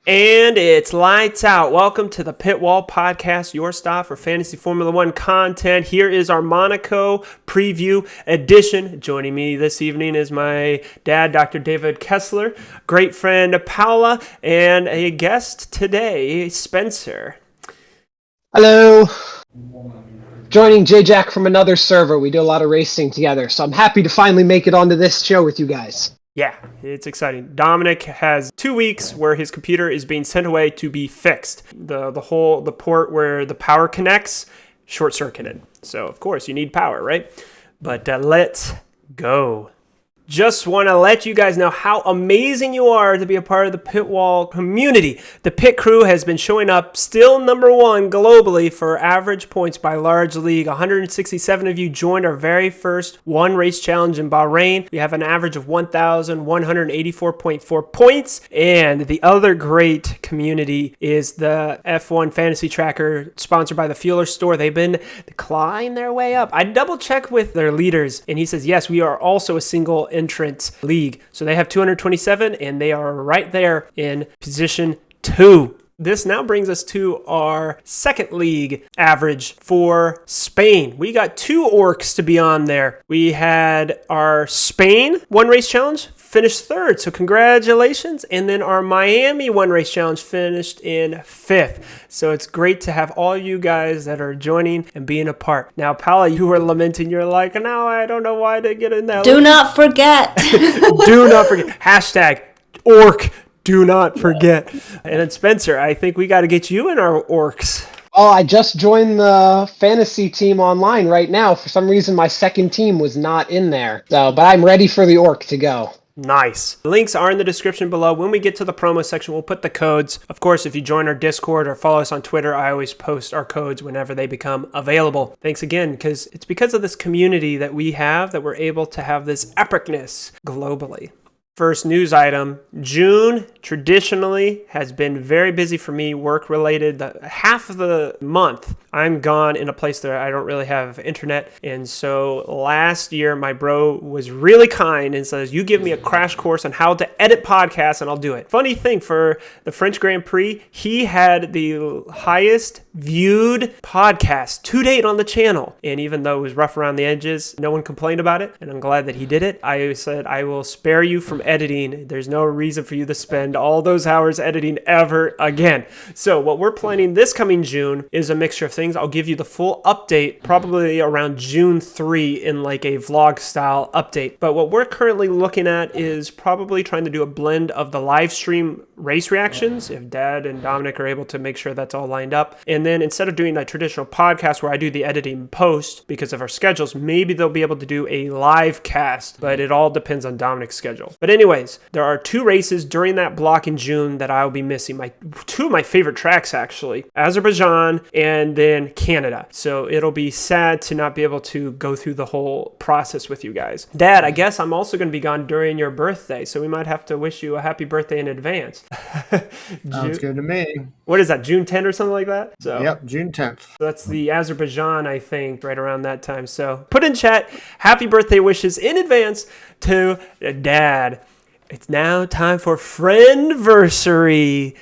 And it's lights out. Welcome to the PITWALL Podcast, your stop for fantasy Formula One content. Here is our Monaco preview edition. Joining me this evening is my dad, Dr. David Kessler, great friend Paula, and a guest today, Spencer. Hello. Joining J-Jack from another server. We do a lot of racing together, so I'm happy to finally make it onto this show with you guys. Yeah, it's exciting. Dominic has 2 weeks where his computer is being sent away to be fixed. The port where the power connects, short-circuited. So, of course, you need power, right? But let's go. Just want to let you guys know how amazing you are to be a part of the PITWALL community. The Pit Crew has been showing up still number one globally for average points by large league. 167 of you joined our very first one race challenge in Bahrain. We have an average of 1,184.4 points. And the other great community is the F1 Fantasy Tracker sponsored by the Fueler Store. They've been clawing their way up. I double checked with their leaders and he says, yes, we are also a single entrance league. So they have 227 and they are right there in position 2. This now brings us to our second league average for Spain. We got 2 orcs to be on there. We had our Spain one race challenge finished 3rd, so congratulations. And then our Miami one race challenge finished in 5th. So it's great to have all you guys that are joining and being a part. Now, Paula, you were lamenting. You're like, no, I don't know why they get in that. Do not forget. Do not forget. Hashtag orc. Do not forget. And then Spencer, I think we got to get you in our orcs. Oh, I just joined the fantasy team online right now. For some reason, my second team was not in there. But I'm ready for the orc to go. Nice. Links are in the description below. When we get to the promo section, we'll put the codes. Of course, if you join our Discord or follow us on Twitter, I always post our codes whenever they become available. Thanks again, because it's because of this community that we have that we're able to have this epicness globally. First news item, June traditionally has been very busy for me, work related. Half of the month I'm gone in a place that I don't really have internet. And so last year my bro was really kind and says, you give me a crash course on how to edit podcasts and I'll do it. Funny thing, for the French Grand Prix, he had the highest viewed podcast to date on the channel. And even though it was rough around the edges, no one complained about it. And I'm glad that he did it. I said, I will spare you from editing. There's no reason for you to spend all those hours editing ever again. So what we're planning this coming June is a mixture of things. I'll give you the full update probably around June 3 in like a vlog style update. But what we're currently looking at is probably trying to do a blend of the live stream race reactions, if Dad and Dominic are able to make sure that's all lined up. And then instead of doing a traditional podcast where I do the editing post because of our schedules, maybe they'll be able to do a live cast, but it all depends on Dominic's schedule. But anyways, there are 2 races during that block in June that I'll be missing. 2 of my favorite tracks, actually, Azerbaijan and then Canada. So it'll be sad to not be able to go through the whole process with you guys. Dad, I guess I'm also going to be gone during your birthday, so we might have to wish you a happy birthday in advance. Sounds good to me. What is that, June 10th or something like that? Yep, June 10th. So that's the Azerbaijan, I think, right around that time. So put in chat, happy birthday wishes in advance to Dad. It's now time for Friendiversary.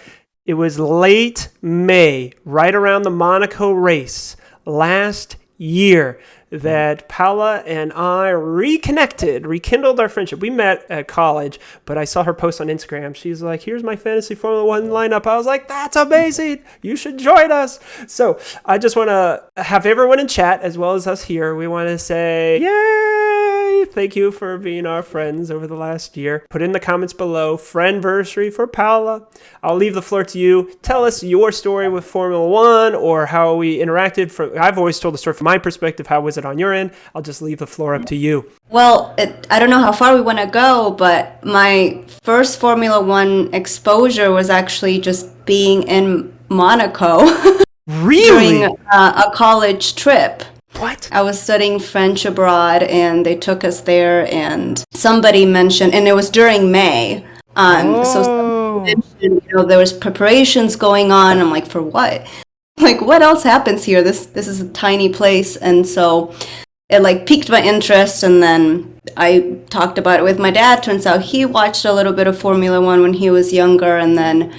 It was late May, right around the Monaco race last year, that Paula and I rekindled our friendship. We met at college, but I saw her post on Instagram. She's like, here's my fantasy Formula One lineup. I was like, that's amazing. You should join us. So I just want to have everyone in chat as well as us here. We want to say, yay! Thank you for being our friends over the last year. Put in the comments below, Friendiversary for Paula. I'll leave the floor to you. Tell us your story with Formula One or how we interacted. I've always told the story from my perspective. How was it on your end? I'll just leave the floor up to you. Well, I don't know how far we want to go, but my first Formula One exposure was actually just being in Monaco. Really? During a college trip. What? I was studying French abroad, and they took us there, and somebody mentioned, and it was during May. So somebody mentioned, there was preparations going on. I'm like, for what? Like, what else happens here? This is a tiny place, and so it like piqued my interest, and then I talked about it with my dad. Turns out he watched a little bit of Formula One when he was younger, and then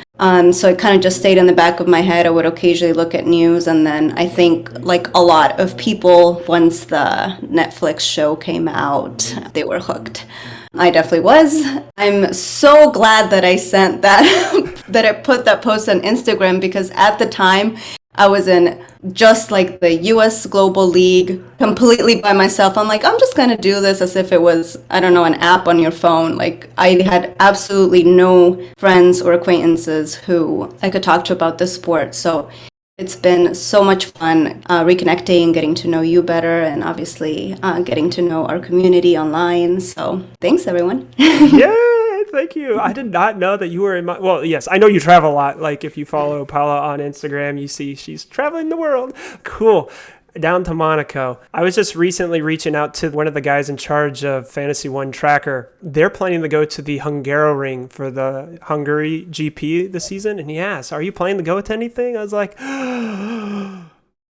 so it kind of just stayed in the back of my head. I would occasionally look at news, and then I think like a lot of people, once the Netflix show came out, they were hooked. I definitely was. I'm so glad that I sent that, that I put that post on Instagram, because at the time I was in just like the US Global League completely by myself. I'm like, I'm just going to do this as if it was, I don't know, an app on your phone. Like I had absolutely no friends or acquaintances who I could talk to about this sport. So it's been so much fun reconnecting, getting to know you better, and obviously getting to know our community online. So thanks, everyone. Yay! Thank you. I did not know that you were in my... Well, yes, I know you travel a lot. Like if you follow Paula on Instagram, you see she's traveling the world. Cool. Down to Monaco. I was just recently reaching out to one of the guys in charge of Fantasy One Tracker. They're planning to go to the Hungaroring for the Hungary GP this season. And he asked, are you planning to go to anything? I was like,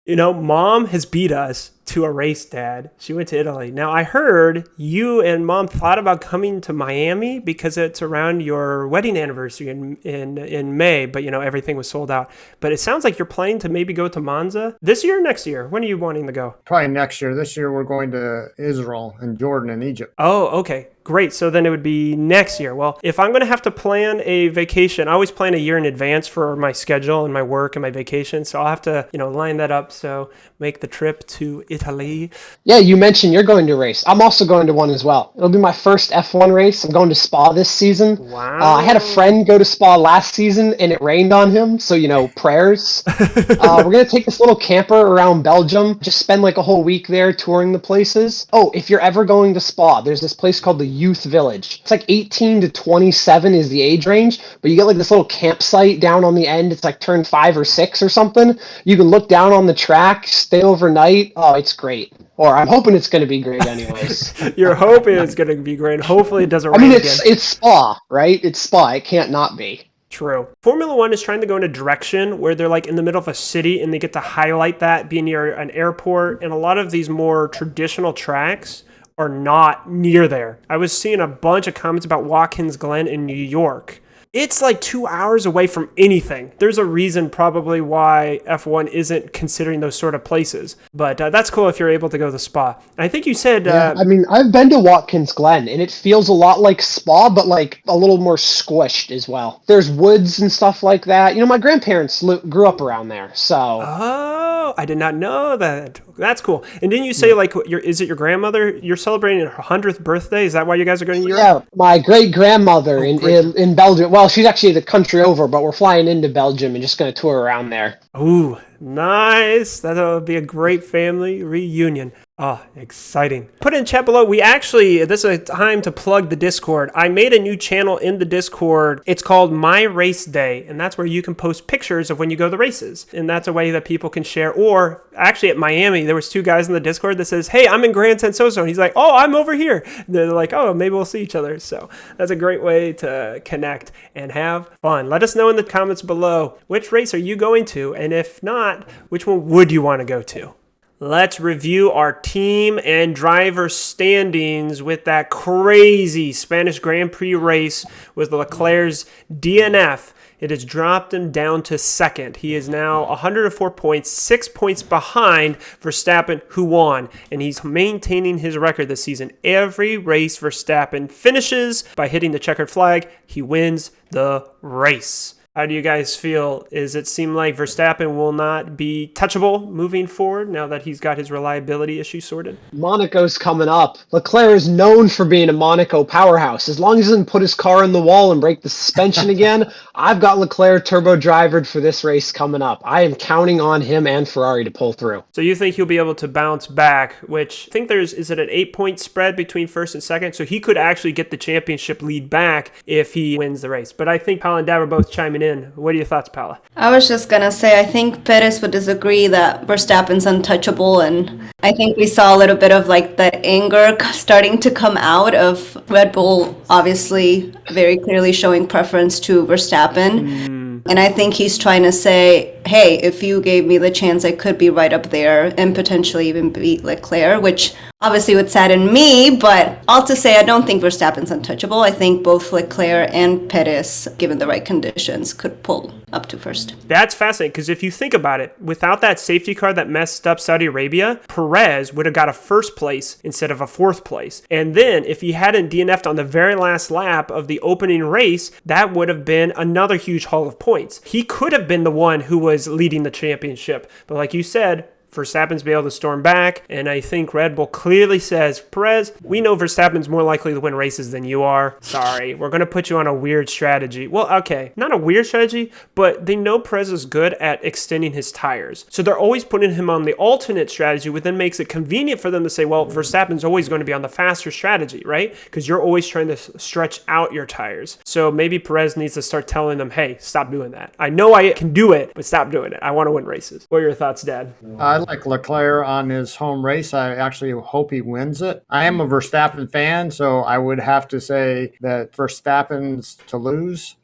you know, Mom has beat us to a race, Dad. She went to Italy. Now, I heard you and Mom thought about coming to Miami because it's around your wedding anniversary in May, but, you know, everything was sold out. But it sounds like you're planning to maybe go to Monza this year or next year? When are you wanting to go? Probably next year. This year we're going to Israel and Jordan and Egypt. Oh, okay. Great. So then it would be next year. Well, if I'm going to have to plan a vacation, I always plan a year in advance for my schedule and my work and my vacation. So I'll have to, you know, line that up. So make the trip to Italy. Yeah, you mentioned you're going to a race. I'm also going to one as well. It'll be my first F1 race. I'm going to Spa this season. Wow. I had a friend go to Spa last season and it rained on him. So, you know, prayers. We're going to take this little camper around Belgium. Just spend like a whole week there touring the places. Oh, if you're ever going to Spa, there's this place called the Youth Village. It's like 18 to 27 is the age range, but you get like this little campsite down on the end. It's like turn 5 or 6 or something. You can look down on the track, stay overnight. Oh, it's great. Or I'm hoping it's going to be great anyways. You're hoping it's going to be great. Hopefully it doesn't rain again. It's Spa, right? It's Spa. It can't not be. True. Formula One is trying to go in a direction where they're like in the middle of a city and they get to highlight that, be near an airport, and a lot of these more traditional tracks are not near there. I was seeing a bunch of comments about Watkins Glen in New York. It's like 2 hours away from anything. There's a reason probably why F1 isn't considering those sort of places. But that's cool if you're able to go to the Spa. And I think you said... I mean, I've been to Watkins Glen, and it feels a lot like Spa, but like a little more squished as well. There's woods and stuff like that. You know, my grandparents grew up around there, so... Oh, I did not know that. That's cool. And didn't you say, like, is it your grandmother? You're celebrating her 100th birthday? Is that why you guys are going to Europe? Yeah, my great-grandmother in Belgium. Well, she's actually the country over, but we're flying into Belgium and just going to tour around there. Ooh, nice. That'll be a great family reunion. Oh, exciting. Put in chat below. This is a time to plug the Discord. I made a new channel in the Discord. It's called My Race Day, and that's where you can post pictures of when you go to the races. And that's a way that people can share. Or actually at Miami, there was 2 guys in the Discord that says, hey, I'm in Grand Sensoso. And he's like, oh, I'm over here. And they're like, oh, maybe we'll see each other. So that's a great way to connect and have fun. Let us know in the comments below, which race are you going to? And if not, which one would you want to go to? Let's review our team and driver standings with that crazy Spanish Grand Prix race with Leclerc's DNF. It has dropped him down to second. He is now 104 points, 6 points behind Verstappen, who won. And he's maintaining his record this season. Every race Verstappen finishes by hitting the checkered flag, he wins the race. How do you guys feel? Does it seem like Verstappen will not be touchable moving forward now that he's got his reliability issue sorted? Monaco's coming up. Leclerc is known for being a Monaco powerhouse. As long as he doesn't put his car in the wall and break the suspension again, I've got Leclerc turbo-drivered for this race coming up. I am counting on him and Ferrari to pull through. So you think he'll be able to bounce back, which I think is it an 8-point spread between first and second? So he could actually get the championship lead back if he wins the race. But I think Paula and Dad were both chiming in. What are your thoughts, Paula? I was just going to say, I think Perez would disagree that Verstappen's untouchable, and I think we saw a little bit of like that anger starting to come out of Red Bull, obviously very clearly showing preference to Verstappen. And I think he's trying to say, hey, if you gave me the chance, I could be right up there and potentially even beat Leclerc, which obviously would sadden me, but all to say, I don't think Verstappen's untouchable. I think both Leclerc and Perez, given the right conditions, could pull up to first. That's fascinating, because if you think about it, without that safety car that messed up Saudi Arabia, Perez would have got a first place instead of a fourth place. And then if he hadn't DNF'd on the very last lap of the opening race, that would have been another huge haul of points. He could have been the one who was leading the championship. But like you said, Verstappen's be able to storm back, and I think Red Bull clearly says, Perez, we know Verstappen's more likely to win races than you are. Sorry, we're going to put you on a weird strategy. Well, okay, not a weird strategy, but they know Perez is good at extending his tires. So they're always putting him on the alternate strategy, which then makes it convenient for them to say, well, Verstappen's always going to be on the faster strategy, right? Because you're always trying to stretch out your tires. So maybe Perez needs to start telling them, hey, stop doing that. I know I can do it, but stop doing it. I want to win races. What are your thoughts, Dad? I like Leclerc on his home race. I actually hope he wins it. I am a Verstappen fan, so I would have to say that Verstappen's to lose.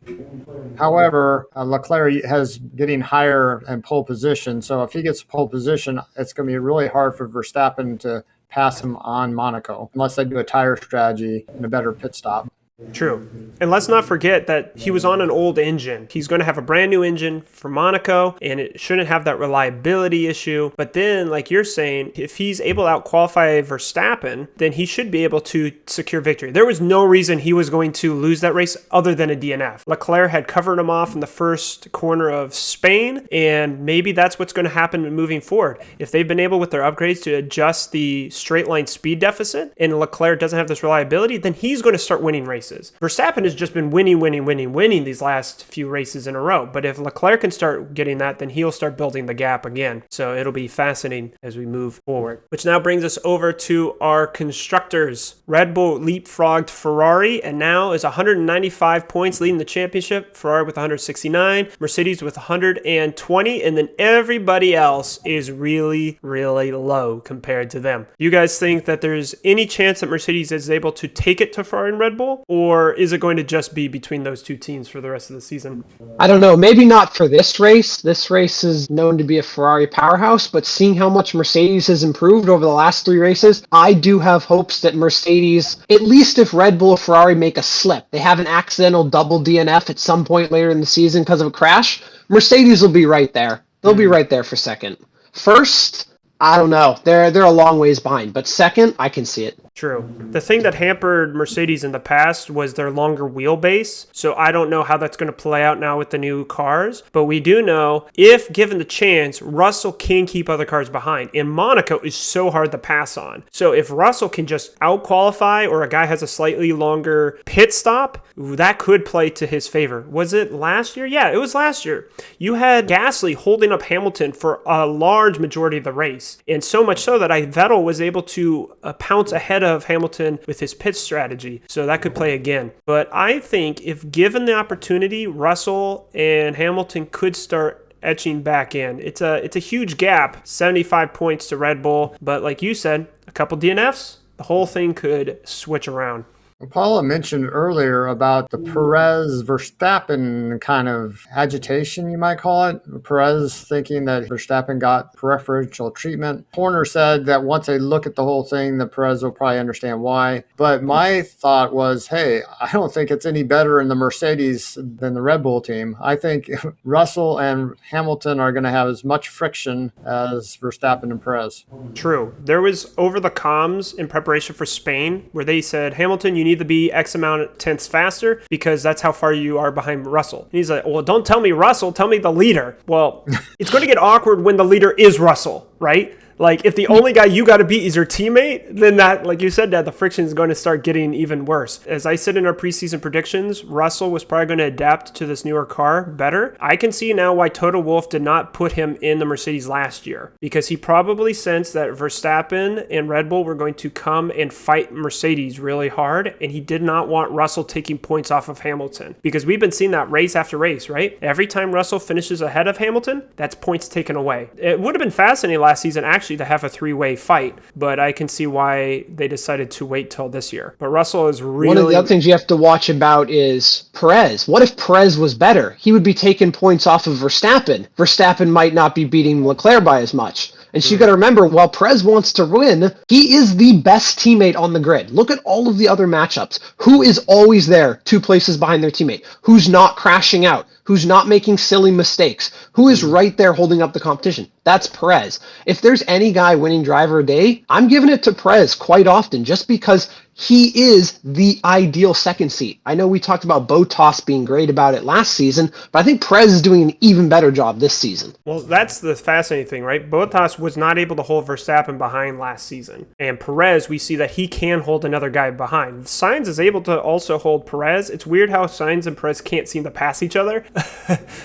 However, Leclerc has getting higher in pole position, so if he gets pole position, it's going to be really hard for Verstappen to pass him on Monaco, unless they do a tire strategy and a better pit stop. True. And let's not forget that he was on an old engine. He's going to have a brand new engine for Monaco, and it shouldn't have that reliability issue. But then, like you're saying, if he's able to out-qualify Verstappen, then he should be able to secure victory. There was no reason he was going to lose that race other than a DNF. Leclerc had covered him off in the first corner of Spain, and maybe that's what's going to happen moving forward. If they've been able with their upgrades to adjust the straight line speed deficit, and Leclerc doesn't have this reliability, then he's going to start winning races. Verstappen has just been winning these last few races in a row. But if Leclerc can start getting that, then he'll start building the gap again. So it'll be fascinating as we move forward. Which now brings us over to our constructors. Red Bull leapfrogged Ferrari and now is 195 points leading the championship. Ferrari with 169, Mercedes with 120, and then everybody else is really, really low compared to them. You guys think that there's any chance that Mercedes is able to take it to Ferrari and Red Bull? Or is it going to just be between those two teams for the rest of the season? I don't know. Maybe not for this race. This race is known to be a Ferrari powerhouse, but seeing how much Mercedes has improved over the last 3 races, I do have hopes that Mercedes, at least if Red Bull or Ferrari make a slip, they have an accidental double DNF at some point later in the season because of a crash, Mercedes will be right there. They'll be right there for second. First, I don't know. They're a long ways behind, but second, I can see it. True. The thing that hampered Mercedes in the past was their longer wheelbase, so I don't know how that's going to play out now with the new cars, but we do know if given the chance, Russell can keep other cars behind, and Monaco is so hard to pass on. So if Russell can just out-qualify or a guy has a slightly longer pit stop, that could play to his favor. Was it last year? Yeah, it was last year. You had Gasly holding up Hamilton for a large majority of the race, and so much so that Vettel was able to pounce ahead of Hamilton with his pit strategy. So that could play again. But I think if given the opportunity, Russell and Hamilton could start etching back in. It's a huge gap, 75 points to Red Bull. But like you said, a couple DNFs, the whole thing could switch around. Paula mentioned earlier about the Perez-Verstappen kind of agitation, you might call it. Perez thinking that Verstappen got preferential treatment. Horner said that once they look at the whole thing, that Perez will probably understand why. But my thought was, hey, I don't think it's any better in the Mercedes than the Red Bull team. I think Russell and Hamilton are going to have as much friction as Verstappen and Perez. True. There was over the comms in preparation for Spain where they said, Hamilton, you need to be X amount of tenths faster because that's how far you are behind Russell. And he's like, well, don't tell me Russell, tell me the leader. Well, it's going to get awkward when the leader is Russell, right? Like, if the only guy you got to beat is your teammate, then that, like you said, Dad, the friction is going to start getting even worse. As I said in our preseason predictions, Russell was probably going to adapt to this newer car better. I can see now why Toto Wolff did not put him in the Mercedes last year, because he probably sensed that Verstappen and Red Bull were going to come and fight Mercedes really hard, and he did not want Russell taking points off of Hamilton, because we've been seeing that race after race, right? Every time Russell finishes ahead of Hamilton, that's points taken away. It would have been fascinating last season, actually, actually to have a three-way fight, but I can see why they decided to wait till this year. But Russell is really... One of the other things you have to watch about is Perez. What if Perez was better? He would be taking points off of Verstappen. Verstappen might not be beating Leclerc by as much. And so you got to remember, while Perez wants to win, he is the best teammate on the grid. Look at all of the other matchups. Who is always there 2 places behind their teammate? Who's not crashing out? Who's not making silly mistakes? Who is right there holding up the competition? That's Perez. If there's any guy winning driver a day, I'm giving it to Perez quite often just because he is the ideal second seat. I know we talked about Bottas being great about it last season, but I think Perez is doing an even better job this season. Well, that's the fascinating thing, right? Bottas was not able to hold Verstappen behind last season. And Perez, we see that he can hold another guy behind. Sainz is able to also hold Perez. It's weird how Sainz and Perez can't seem to pass each other.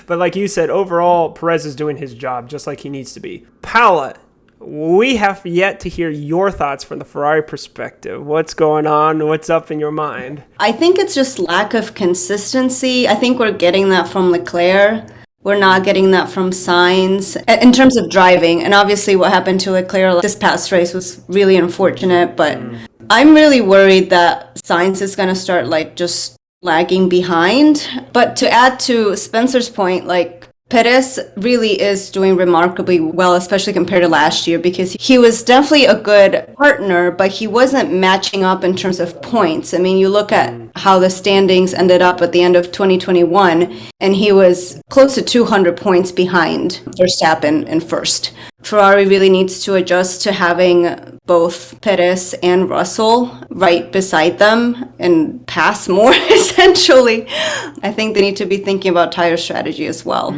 But like you said, overall, Perez is doing his job just like he needs to be. Paula, we have yet to hear your thoughts from the Ferrari perspective. What's going on? What's up in your mind? I think it's just lack of consistency. I think we're getting that from Leclerc. We're not getting that from Sainz in terms of driving. And obviously what happened to Leclerc this past race was really unfortunate. But I'm really worried that Sainz is going to start just lagging behind. But to add to Spencer's point, Perez really is doing remarkably well, especially compared to last year, because he was definitely a good partner, but he wasn't matching up in terms of points. I mean, you look at how the standings ended up at the end of 2021, and he was close to 200 points behind Verstappen in first. Ferrari really needs to adjust to having both Perez and Russell right beside them and pass more, essentially. I think they need to be thinking about tire strategy as well.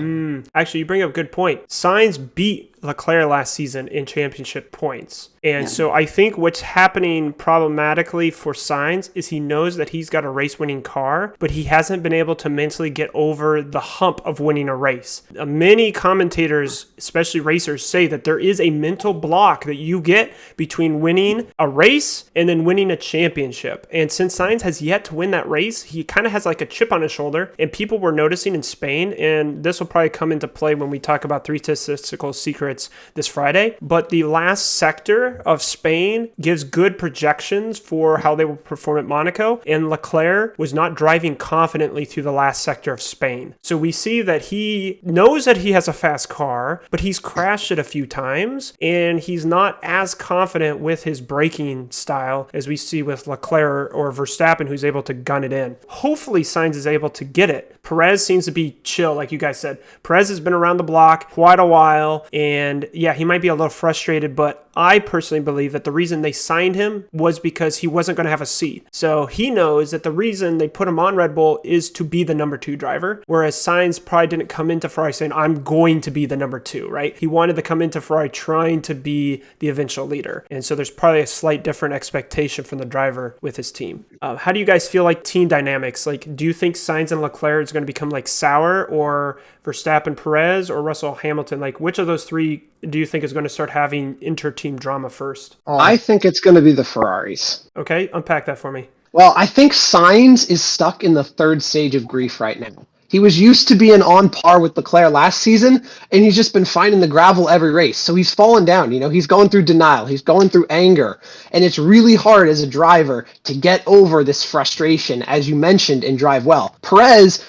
Actually, you bring up a good point. Sainz beat Leclerc last season in championship points. And so I think what's happening problematically for Sainz is he knows that he's got a race-winning car, but he hasn't been able to mentally get over the hump of winning a race. Many commentators, especially racers, say that there is a mental block that you get between winning a race and then winning a championship. And since Sainz has yet to win that race, he kind of has a chip on his shoulder, and people were noticing in Spain, and this will probably come into play when we talk about 3 statistical secrets this Friday, but the last sector of Spain gives good projections for how they will perform at Monaco, and Leclerc was not driving confidently through the last sector of Spain. So we see that he knows that he has a fast car, but he's crashed it a few times, and he's not as confident with his braking style as we see with Leclerc or Verstappen, who's able to gun it in. Hopefully Sainz is able to get it. Perez seems to be chill, like you guys said. Perez has been around the block quite a while, and yeah, he might be a little frustrated, but I personally believe that the reason they signed him was because he wasn't going to have a seat. So he knows that the reason they put him on Red Bull is to be the number 2 driver, whereas Sainz probably didn't come into Ferrari saying, I'm going to be the number 2, right? He wanted to come into Ferrari trying to be the eventual leader. And so there's probably a slight different expectation from the driver with his team. How do you guys feel like team dynamics? Do you think Sainz and Leclerc is going to become sour, or Verstappen, Perez, or Russell, Hamilton? Which of those 3 do you think is going to start having inter-team drama first? I think it's going to be the Ferraris. Okay, unpack that for me. Well, I think Sainz is stuck in the 3rd stage of grief right now. He was used to being on par with Leclerc last season, and he's just been finding the gravel every race. So he's fallen down. He's going through denial. He's going through anger. And it's really hard as a driver to get over this frustration, as you mentioned, and drive well. Perez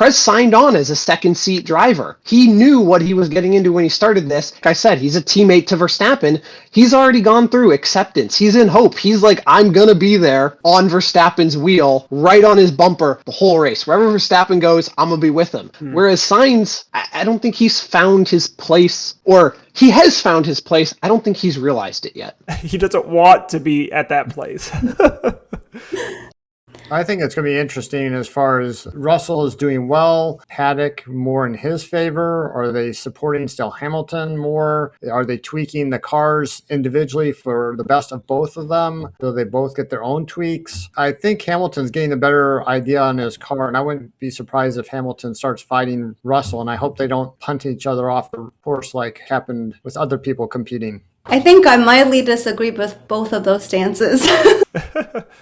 signed on as a second seat driver. He knew what he was getting into when he started this. Like I said, he's a teammate to Verstappen. He's already gone through acceptance. He's in hope. He's like, I'm going to be there on Verstappen's wheel, right on his bumper, the whole race. Wherever Verstappen goes, I'm going to be with him. Whereas Sainz, I don't think he's found his place, or he has found his place. I don't think he's realized it yet. He doesn't want to be at that place. I think it's going to be interesting as far as Russell is doing well. Paddock more in his favor? Are they supporting still Hamilton more? Are they tweaking the cars individually for the best of both of them? Do they both get their own tweaks? I think Hamilton's getting a better idea on his car, and I wouldn't be surprised if Hamilton starts fighting Russell, and I hope they don't punt each other off the course like happened with other people competing. I think I mildly disagree with both of those stances.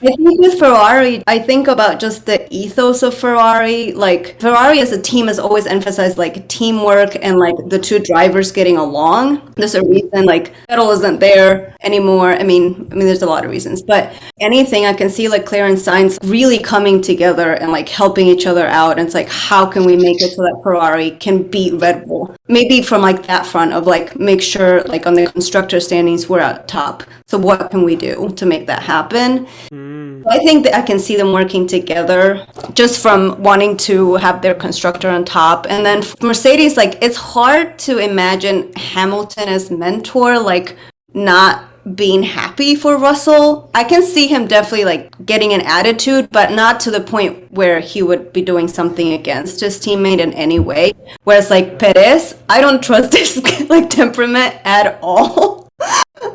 I think with Ferrari, I think about just the ethos of Ferrari. Like, Ferrari as a team has always emphasized like teamwork and like the two drivers getting along. There's a reason like Vettel isn't there anymore. I mean, there's a lot of reasons, but anything I can see like Leclerc and Sainz really coming together and like helping each other out. And it's like, how can we make it so that Ferrari can beat Red Bull? Maybe from like that front of like, make sure like on the constructor standings, we're at top. So what can we do to make that happen? I think that I can see them working together just from wanting to have their constructor on top. And then Mercedes, like, it's hard to imagine Hamilton as mentor, like, not being happy for Russell. I can see him definitely like getting an attitude, but not to the point where he would be doing something against his teammate in any way. Whereas like Perez, I don't trust his like temperament at all.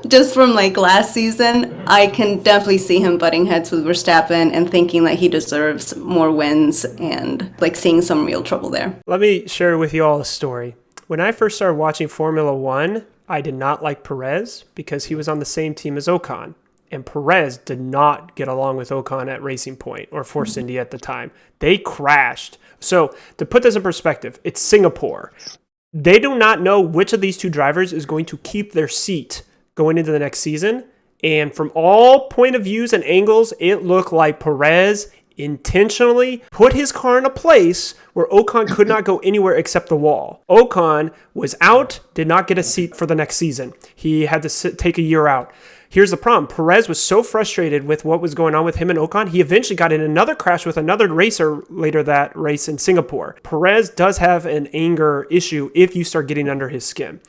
Just from like last season, I can definitely see him butting heads with Verstappen and thinking that he deserves more wins and like seeing some real trouble there. Let me share with you all a story. When I first started watching Formula One, I did not like Perez because he was on the same team as Ocon. And Perez did not get along with Ocon at Racing Point or Force India at the time. They crashed. So to put this in perspective, it's Singapore. They do not know which of these two drivers is going to keep their seat going into the next season. And from all point of views and angles, it looked like Perez intentionally put his car in a place where Ocon could not go anywhere except the wall. Ocon was out, did not get a seat for the next season. He had to take a year out. Here's the problem. Perez was so frustrated with what was going on with him and Ocon, he eventually got in another crash with another racer later that race in Singapore. Perez does have an anger issue if you start getting under his skin.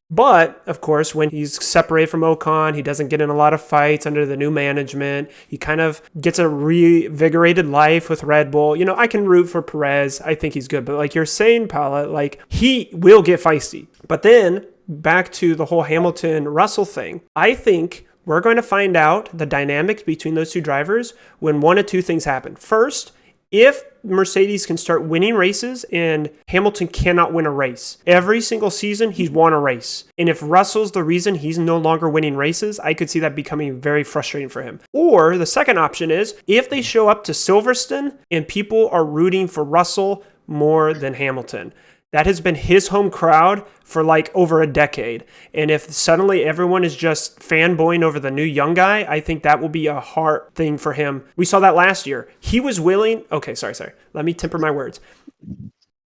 But, of course, when he's separated from Ocon, he doesn't get in a lot of fights under the new management. He kind of gets a reinvigorated life with Red Bull. You know, I can root for Perez. I think he's good. But like you're saying, Paula, like he will get feisty. But then back to the whole Hamilton-Russell thing. I think we're going to find out the dynamics between those two drivers when one of two things happen. First, if Mercedes can start winning races and Hamilton cannot win a race. Every single season, he's won a race. And if Russell's the reason he's no longer winning races, I could see that becoming very frustrating for him. Or the second option is if they show up to Silverstone and people are rooting for Russell more than Hamilton. That has been his home crowd for like over a decade. And if suddenly everyone is just fanboying over the new young guy, I think that will be a hard thing for him. We saw that last year. He was willing. Okay, sorry. Let me temper my words.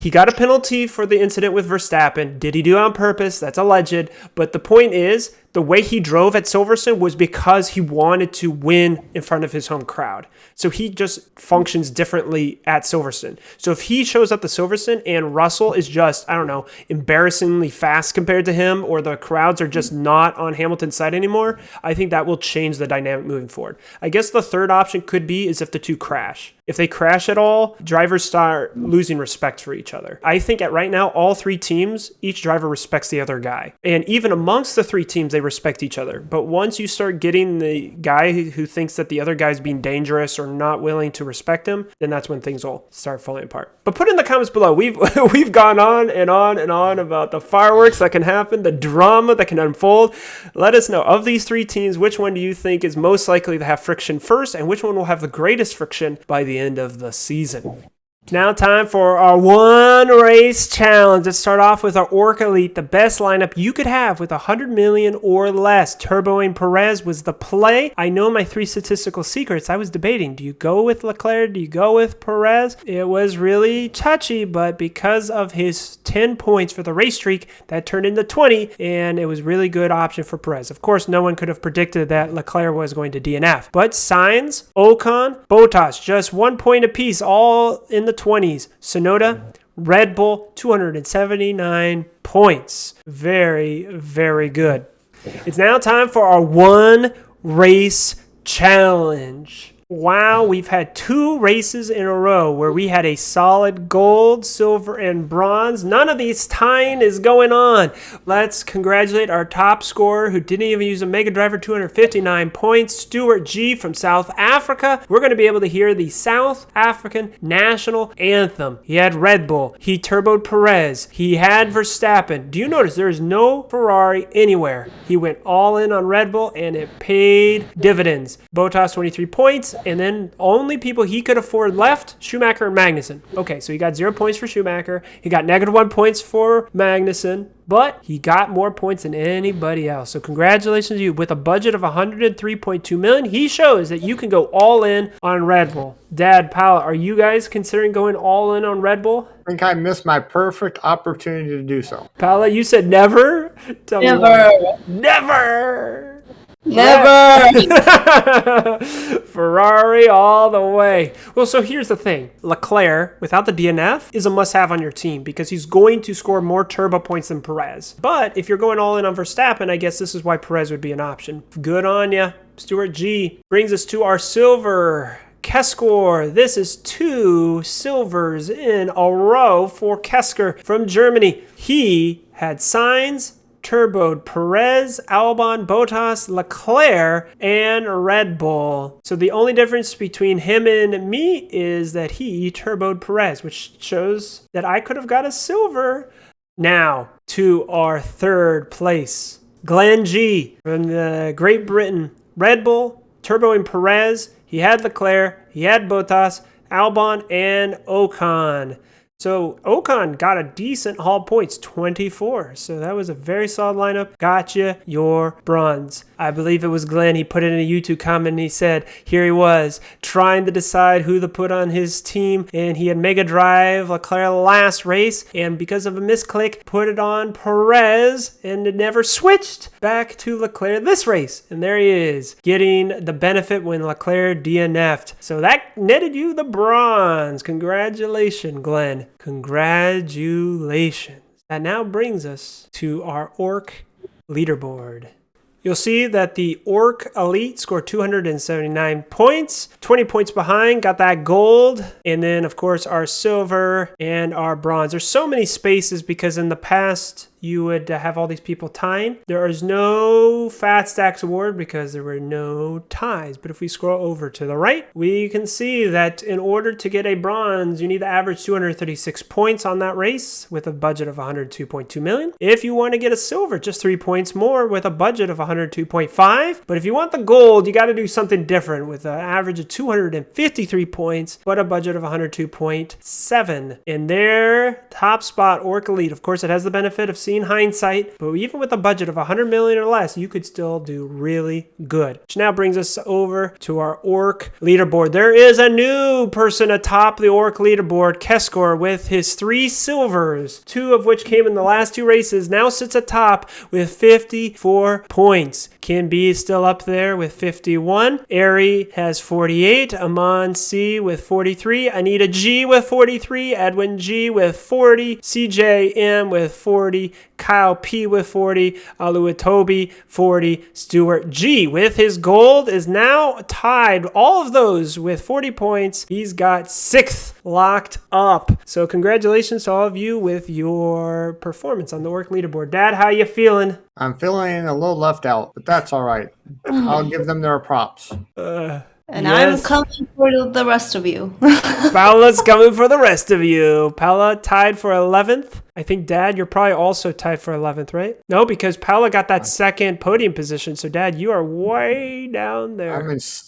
He got a penalty for the incident with Verstappen. Did he do it on purpose? That's alleged. But the point is, the way he drove at Silverstone was because he wanted to win in front of his home crowd. So he just functions differently at Silverstone. So if he shows up to Silverstone and Russell is just, I don't know, embarrassingly fast compared to him, or the crowds are just not on Hamilton's side anymore, I think that will change the dynamic moving forward. I guess the third option could be is if the two crash. If they crash at all, drivers start losing respect for each other. I think at right now, all three teams, each driver respects the other guy. And even amongst the three teams, they respect each other. But once you start getting the guy who thinks that the other guy's being dangerous or not willing to respect him, then that's when things will start falling apart. But put in the comments below. We've gone on and on and on about the fireworks that can happen, the drama that can unfold. Let us know, of these three teams, which one do you think is most likely to have friction first, and which one will have the greatest friction by the end of the season? Now time for our one race challenge. Let's start off with our ORC Elite, the best lineup you could have with 100 million or less. Turboing Perez was the play. I know my three statistical secrets. I was debating, do you go with Leclerc? Do you go with Perez? It was really touchy, but because of his 10 points for the race streak, that turned into 20, and it was really good option for Perez. Of course, no one could have predicted that Leclerc was going to DNF. But Sainz, Ocon, Bottas, just 1 point apiece, all in the 20s. Sonoda, Red Bull, 279 points. Very, very good. It's now time for our one race challenge. Wow, we've had 2 races in a row where we had a solid gold, silver, and bronze. None of these tying is going on. Let's congratulate our top scorer who didn't even use a Mega Driver, 259 points, Stuart G from South Africa. We're going to be able to hear the South African national anthem. He had Red Bull. He turboed Perez. He had Verstappen. Do you notice there is no Ferrari anywhere? He went all in on Red Bull and it paid dividends. Bottas 23 points, and then only people he could afford left, Schumacher and Magnussen. Okay, so he got 0 points for Schumacher. He got -1 points for Magnussen, but he got more points than anybody else. So congratulations to you. With a budget of $103.2 million, he shows that you can go all in on Red Bull. Dad, Paula, are you guys considering going all in on Red Bull? I think I missed my perfect opportunity to do so. Paula, you said never? Tell me Never. why. Never! Never. Ferrari all the way. Well, so here's the thing. Leclerc, without the DNF, is a must-have on your team because he's going to score more turbo points than Perez. But if you're going all in on Verstappen, I guess this is why Perez would be an option. Good on ya. Stuart G brings us to our silver. Kesker, this is 2 silvers in a row for Kesker from Germany. He had Sainz, turboed Perez, Albon, Bottas, Leclerc, and Red Bull. So the only difference between him and me is that he turboed Perez, which shows that I could have got a silver. Now to our 3rd place. Glenn G from the Great Britain. Red Bull, turboing Perez. He had Leclerc, he had Bottas, Albon, and Ocon. So Ocon got a decent haul points, 24. So that was a very solid lineup. Got you your bronze. I believe it was Glenn. He put it in a YouTube comment and he said, here he was trying to decide who to put on his team. And he had Mega Drive Leclerc last race. And because of a misclick, put it on Perez and it never switched back to Leclerc this race. And there he is getting the benefit when Leclerc DNF'd. So that netted you the bronze. Congratulations, Glenn. Congratulations. That now brings us to our ORC leaderboard. You'll see that the ORC Elite scored 279 points, 20 points behind, got that gold, and then, of course, our silver and our bronze. There's so many spaces because in the past, you would have all these people tying. There is no Fat Stacks award because there were no ties. But if we scroll over to the right, we can see that in order to get a bronze, you need to average 236 points on that race with a budget of $102.2 million. If you want to get a silver, just 3 points more with a budget of $102.5. But if you want the gold, you got to do something different with an average of 253 points, but a budget of $102.7. In their top spot, ORC Elite, of course, it has the benefit of seeing hindsight, but even with a budget of $100 million or less, you could still do really good. Which now brings us over to our ORC leaderboard. There is a new person atop the ORC leaderboard, Kesker, with his 3 silvers, 2 of which came in the last 2 races, now sits atop with 54 points. Kim B is still up there with 51. Ari has 48. Aman C with 43. Anita G with 43. Edwin G with 40. CJ M with 40. Kyle P with 40, Aluatobi 40, Stuart G with his gold is now tied, all of those with 40 points. He's got 6th locked up. So congratulations to all of you with your performance on the ORC leaderboard. Dad, how you feeling? I'm feeling a little left out, but that's all right. I'll give them their props. And yes. I'm coming for the rest of you. Paula's coming for the rest of you. Paula tied for 11th. I think, Dad, you're probably also tied for 11th, right? No, because Paula got that 2nd podium position. So, Dad, you are way down there.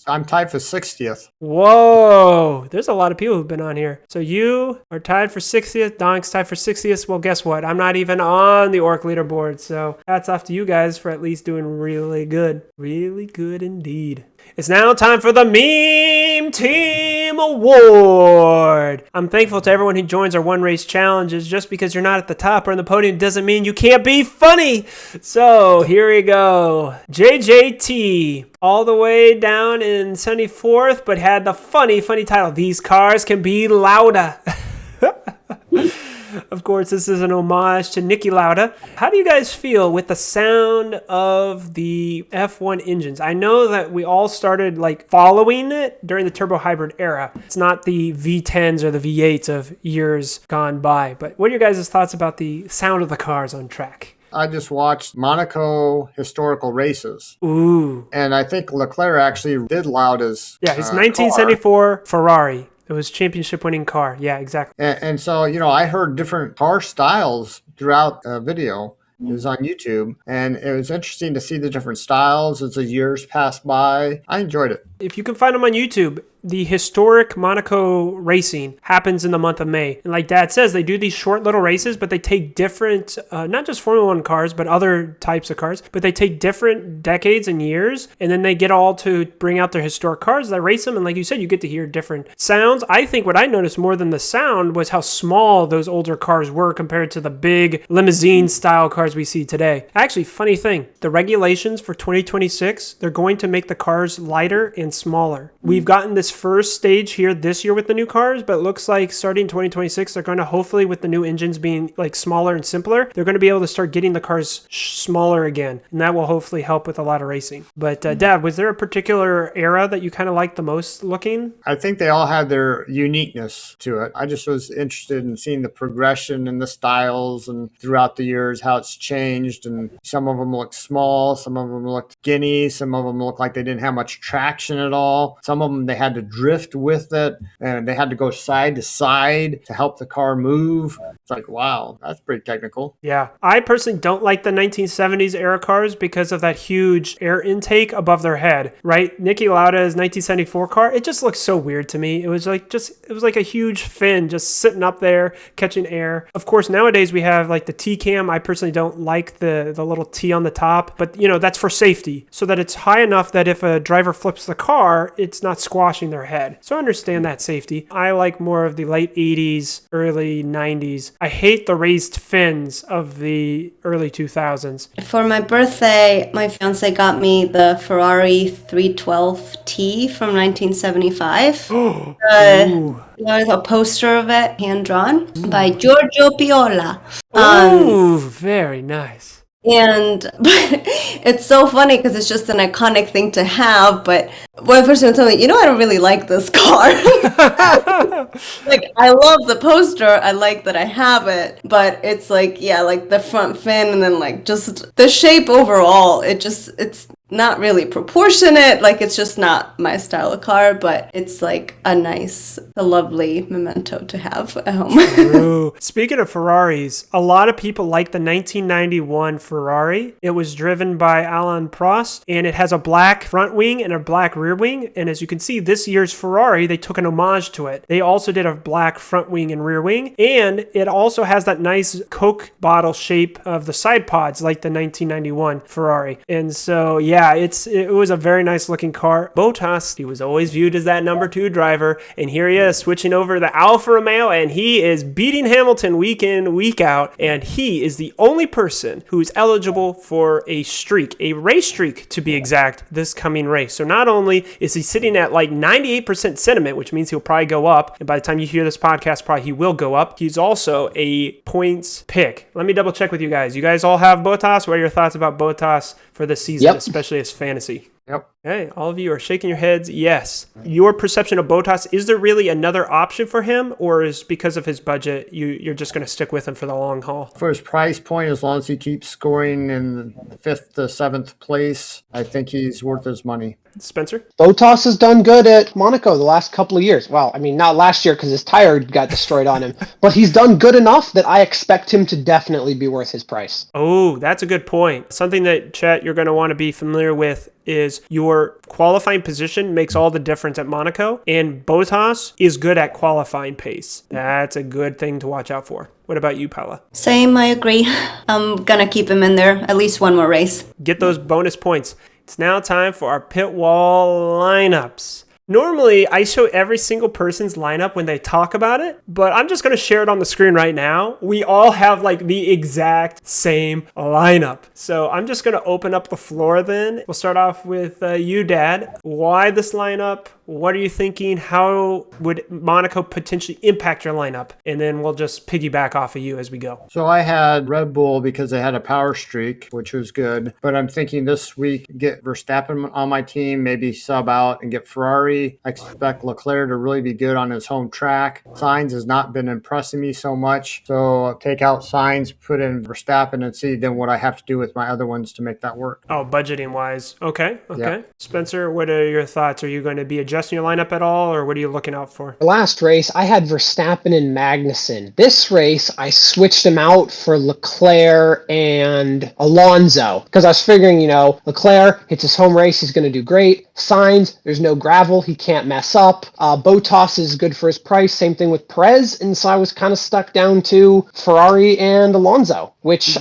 I'm tied for 60th. Whoa. There's a lot of people who've been on here. So, you are tied for 60th. Donk's tied for 60th. Well, guess what? I'm not even on the ORC leaderboard. So, hats off to you guys for at least doing really good. Really good indeed. It's now time for the Meme Team Award. I'm thankful to everyone who joins our one race challenges. Just because you're not at the top or on the podium doesn't mean you can't be funny. So here we go. JJT, all the way down in 74th, but had the funny title. These cars can be louder. Of course, this is an homage to Niki Lauda. How do you guys feel with the sound of the F1 engines? I know that we all started like following it during the turbo hybrid era. It's not the V10s or the V8s of years gone by. But what are your guys' thoughts about the sound of the cars on track? I just watched Monaco historical races. Ooh. And I think Leclerc actually did Lauda's Yeah, his 1974 Ferrari. It was championship winning car. Yeah, exactly. And so, I heard different car styles throughout a video. It was on YouTube, and it was interesting to see the different styles as the years passed by. I enjoyed it. If you can find them on YouTube, the historic Monaco racing happens in the month of May. And like Dad says, they do these short little races, but they take different, not just Formula One cars, but other types of cars, but they take different decades and years, and then they get all to bring out their historic cars, they race them, and like you said, you get to hear different sounds. I think what I noticed more than the sound was how small those older cars were compared to the big limousine-style cars we see today. Actually, funny thing, the regulations for 2026, they're going to make the cars lighter and smaller. We've gotten this first stage here this year with the new cars, but it looks like starting 2026, they're going to hopefully, with the new engines being like smaller and simpler, they're going to be able to start getting the cars smaller again, and that will hopefully help with a lot of racing. But Dad, was there a particular era that you kind of liked the most looking? I think they all had their uniqueness to it. I just was interested in seeing the progression and the styles and throughout the years how it's changed, and some of them looked small, some of them looked skinny, some of them looked like they didn't have much traction at all. Some of them they had to drift with it, and they had to go side to side to help the car move. It's like, wow, that's pretty technical. Yeah. I personally don't like the 1970s era cars because of that huge air intake above their head, right? Niki Lauda's 1974 car, it just looks so weird to me. It was like a huge fin just sitting up there catching air. Of course, nowadays we have like the T-cam. I personally don't like the little T on the top, but that's for safety, so that it's high enough that if a driver flips the car, it's not squashing their head. So I understand that safety. I like more of the late 80s, early 90s. I hate the raised fins of the early 2000s. For my birthday, my fiance got me the Ferrari 312T from 1975. There's a poster of it, hand-drawn by Giorgio Piola. Ooh, very nice. And it's so funny because it's just an iconic thing to have. But one person told me, I don't really like this car. Like, I love the poster. I like that I have it. But it's like, like the front fin and then like just the shape overall. It's not really proportionate. Like, it's just not my style of car, but it's like a lovely memento to have at home. True. Speaking of Ferraris, a lot of people like the 1991 Ferrari. It was driven by Alain Prost, and it has a black front wing and a black rear wing. And as you can see, this year's Ferrari, they took an homage to it. They also did a black front wing and rear wing, and it also has that nice Coke bottle shape of the side pods like the 1991 Ferrari. And so, yeah, it was a very nice looking car. Bottas, he was always viewed as that number 2 driver, and here he is switching over to the Alfa Romeo, and he is beating Hamilton week in, week out, and he is the only person who is eligible for a race streak to be exact, this coming race. So not only is he sitting at like 98% sentiment, which means he'll probably go up, and by the time you hear this podcast, probably he will go up, he's also a points pick. Let me double check with you guys. You guys all have Bottas? What are your thoughts about Bottas for this season, especially as fantasy? Yep. Hey, all of you are shaking your heads. Yes. Your perception of Bottas, is there really another option for him, or is because of his budget, you're just going to stick with him for the long haul? For his price point, as long as he keeps scoring in 5th to 7th place, I think he's worth his money. Spencer? Bottas has done good at Monaco the last couple of years. Well, I mean, not last year because his tire got destroyed on him, but he's done good enough that I expect him to definitely be worth his price. Oh, that's a good point. Something that, Chet, you're going to want to be familiar with is your qualifying position makes all the difference at Monaco, and Bottas is good at qualifying pace. That's a good thing to watch out for. What about you, Paula? Same, I agree. I'm gonna keep him in there at least one more race. Get those bonus points. It's now time for our PITWALL lineups. Normally, I show every single person's lineup when they talk about it, but I'm just going to share it on the screen right now. We all have like the exact same lineup. So I'm just going to open up the floor then. We'll start off with you, Dad. Why this lineup? what are you thinking? How would Monaco potentially impact your lineup? And then we'll just piggyback off of you as we go. So I had Red Bull because they had a power streak, which was good. But I'm thinking this week, get Verstappen on my team, maybe sub out and get Ferrari. I expect Leclerc to really be good on his home track. Sainz has not been impressing me so much. So take out Sainz, put in Verstappen, and see then what I have to do with my other ones to make that work. Oh, budgeting wise. Okay. Yeah. Spencer, what are your thoughts? Are you going to be adjusting your lineup at all, or what are you looking out for? The last race, I had Verstappen and Magnussen. This race, I switched them out for Leclerc and Alonso because I was figuring, Leclerc, it's his home race, he's going to do great. Sainz, there's no gravel, he can't mess up. Bottas is good for his price, same thing with Perez, and so I was kind of stuck down to Ferrari and Alonso, which,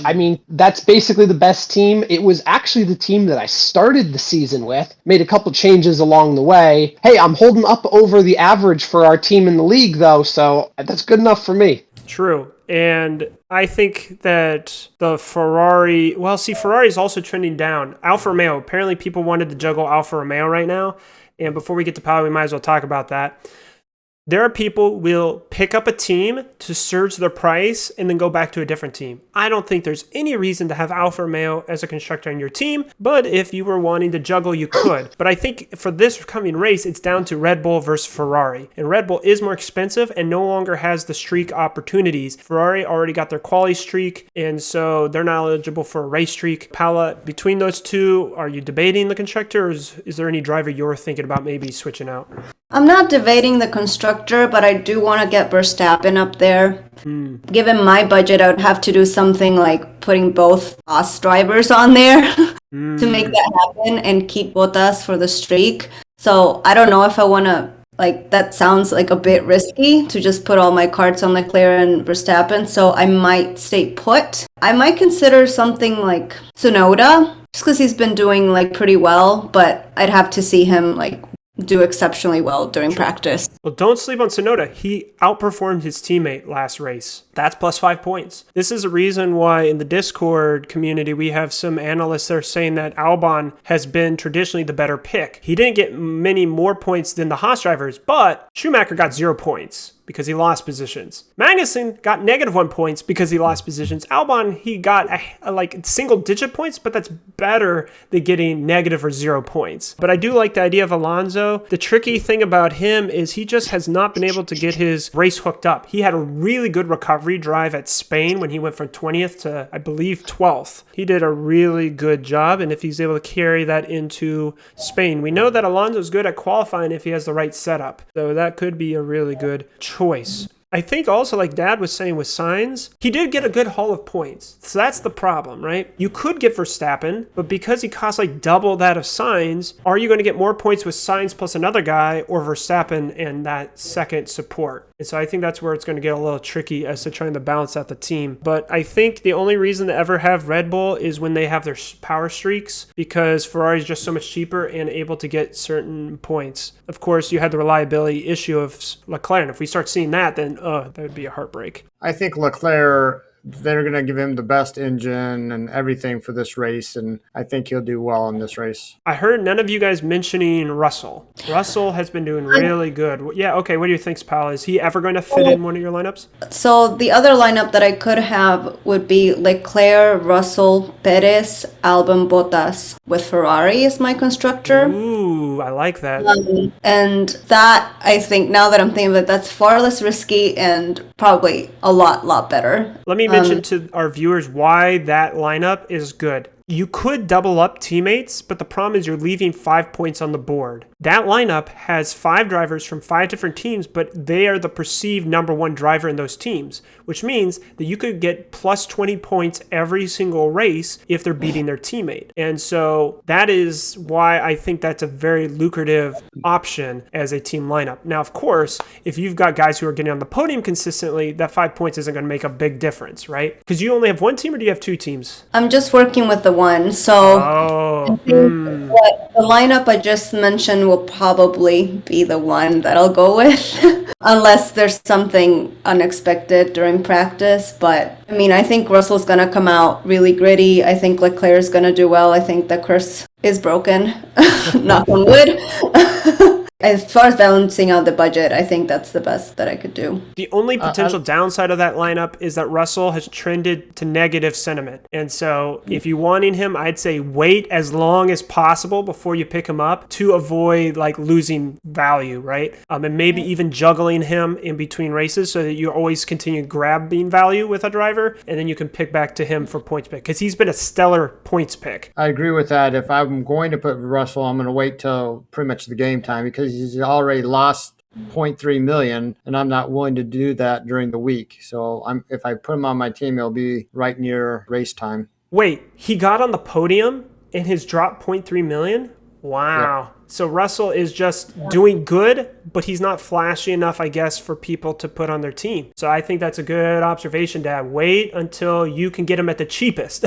that's basically the best team. It was actually the team that I started the season with, made a couple changes along the way. Hey, I'm holding up over the average for our team in the league, though, so that's good enough for me. True. And I think that the Ferrari, Ferrari is also trending down. Alfa Romeo, apparently people wanted to juggle Alfa Romeo right now. And before we get to power, we might as well talk about that. There are people who will pick up a team to surge their price and then go back to a different team. I don't think there's any reason to have Alfa Romeo as a constructor on your team, but if you were wanting to juggle, you could. But I think for this coming race, it's down to Red Bull versus Ferrari. And Red Bull is more expensive and no longer has the streak opportunities. Ferrari already got their quali streak, and so they're not eligible for a race streak. Paula, between those two, are you debating the constructor, or is there any driver you're thinking about maybe switching out? I'm not debating the constructor, but I do want to get Verstappen up there. Given my budget, I would have to do something like putting both Haas drivers on there to make that happen and keep Bottas for the streak. So I don't know if I want to, that sounds like a bit risky to just put all my cards on Leclerc and Verstappen. So I might stay put. I might consider something like Tsunoda, just because he's been doing pretty well, but I'd have to see him do exceptionally well during practice. Well, don't sleep on Tsunoda. He outperformed his teammate last race. That's plus 5 points. This is a reason why in the Discord community, we have some analysts that are saying that Albon has been traditionally the better pick. He didn't get many more points than the Haas drivers, but Schumacher got 0 points because he lost positions. Magnussen got -1 points because he lost positions. Albon, he got single digit points, but that's better than getting negative or 0 points. But I do like the idea of Alonso. The tricky thing about him is he just has not been able to get his race hooked up. He had a really good recovery drive at Spain when he went from 20th to, I believe, 12th. He did a really good job, and if he's able to carry that into Spain, we know that Alonso's good at qualifying if he has the right setup. So that could be a really good choice. I think also, like Dad was saying with Sainz, he did get a good haul of points. So that's the problem, right? You could get Verstappen, but because he costs double that of Sainz, are you going to get more points with Sainz plus another guy or Verstappen and that second support? And so I think that's where it's going to get a little tricky as to trying to balance out the team. But I think the only reason to ever have Red Bull is when they have their power streaks, because Ferrari is just so much cheaper and able to get certain points. Of course, you had the reliability issue of Leclerc. And if we start seeing that, then that would be a heartbreak. I think Leclerc, they're going to give him the best engine and everything for this race, and I think he'll do well in this race. I heard none of you guys mentioning Russell. Russell has been doing really good. Yeah, okay, what do you think, pal? Is he ever going to fit in one of your lineups? So the other lineup that I could have would be Leclerc, Russell, Perez, Albon, Bottas, with Ferrari as my constructor. Ooh, I like that. And that, I think, now that I'm thinking of it, that's far less risky and probably a lot better. Let me mention to our viewers why that lineup is good. You could double up teammates, but the problem is you're leaving 5 points on the board. That lineup has 5 drivers from 5 different teams, but they are the perceived number 1 driver in those teams, which means that you could get plus 20 points every single race if they're beating their teammate. And so that is why I think that's a very lucrative option as a team lineup. Now, of course, if you've got guys who are getting on the podium consistently, that 5 points isn't going to make a big difference, right? Because you only have 1 team, or do you have 2 teams? I'm just working with the one, so the lineup I just mentioned will probably be the one that I'll go with unless there's something unexpected during practice. But I mean, I think Russell's gonna come out really gritty. I think Leclerc's gonna do well. I think the curse is broken. Knock on wood. as far as balancing out the budget, I think that's the best that I could do. The only potential downside of that lineup is that Russell has trended to negative sentiment. And so if you're wanting him, I'd say wait as long as possible before you pick him up to avoid like losing value, right? And maybe even juggling him in between races so that you always continue grabbing value with a driver, and then you can pick back to him for points pick, because he's been a stellar points pick. I agree with that. If I'm going to put Russell, I'm going to wait till pretty much the game time, because he's already lost 0.3 million, and I'm not willing to do that during the week. So if I put him on my team, it'll be right near race time. Wait, he got on the podium and his drop 0.3 million? Wow. Yeah. So Russell is just doing good, but he's not flashy enough, I guess, for people to put on their team. So I think that's a good observation, Dad. Wait until you can get him at the cheapest.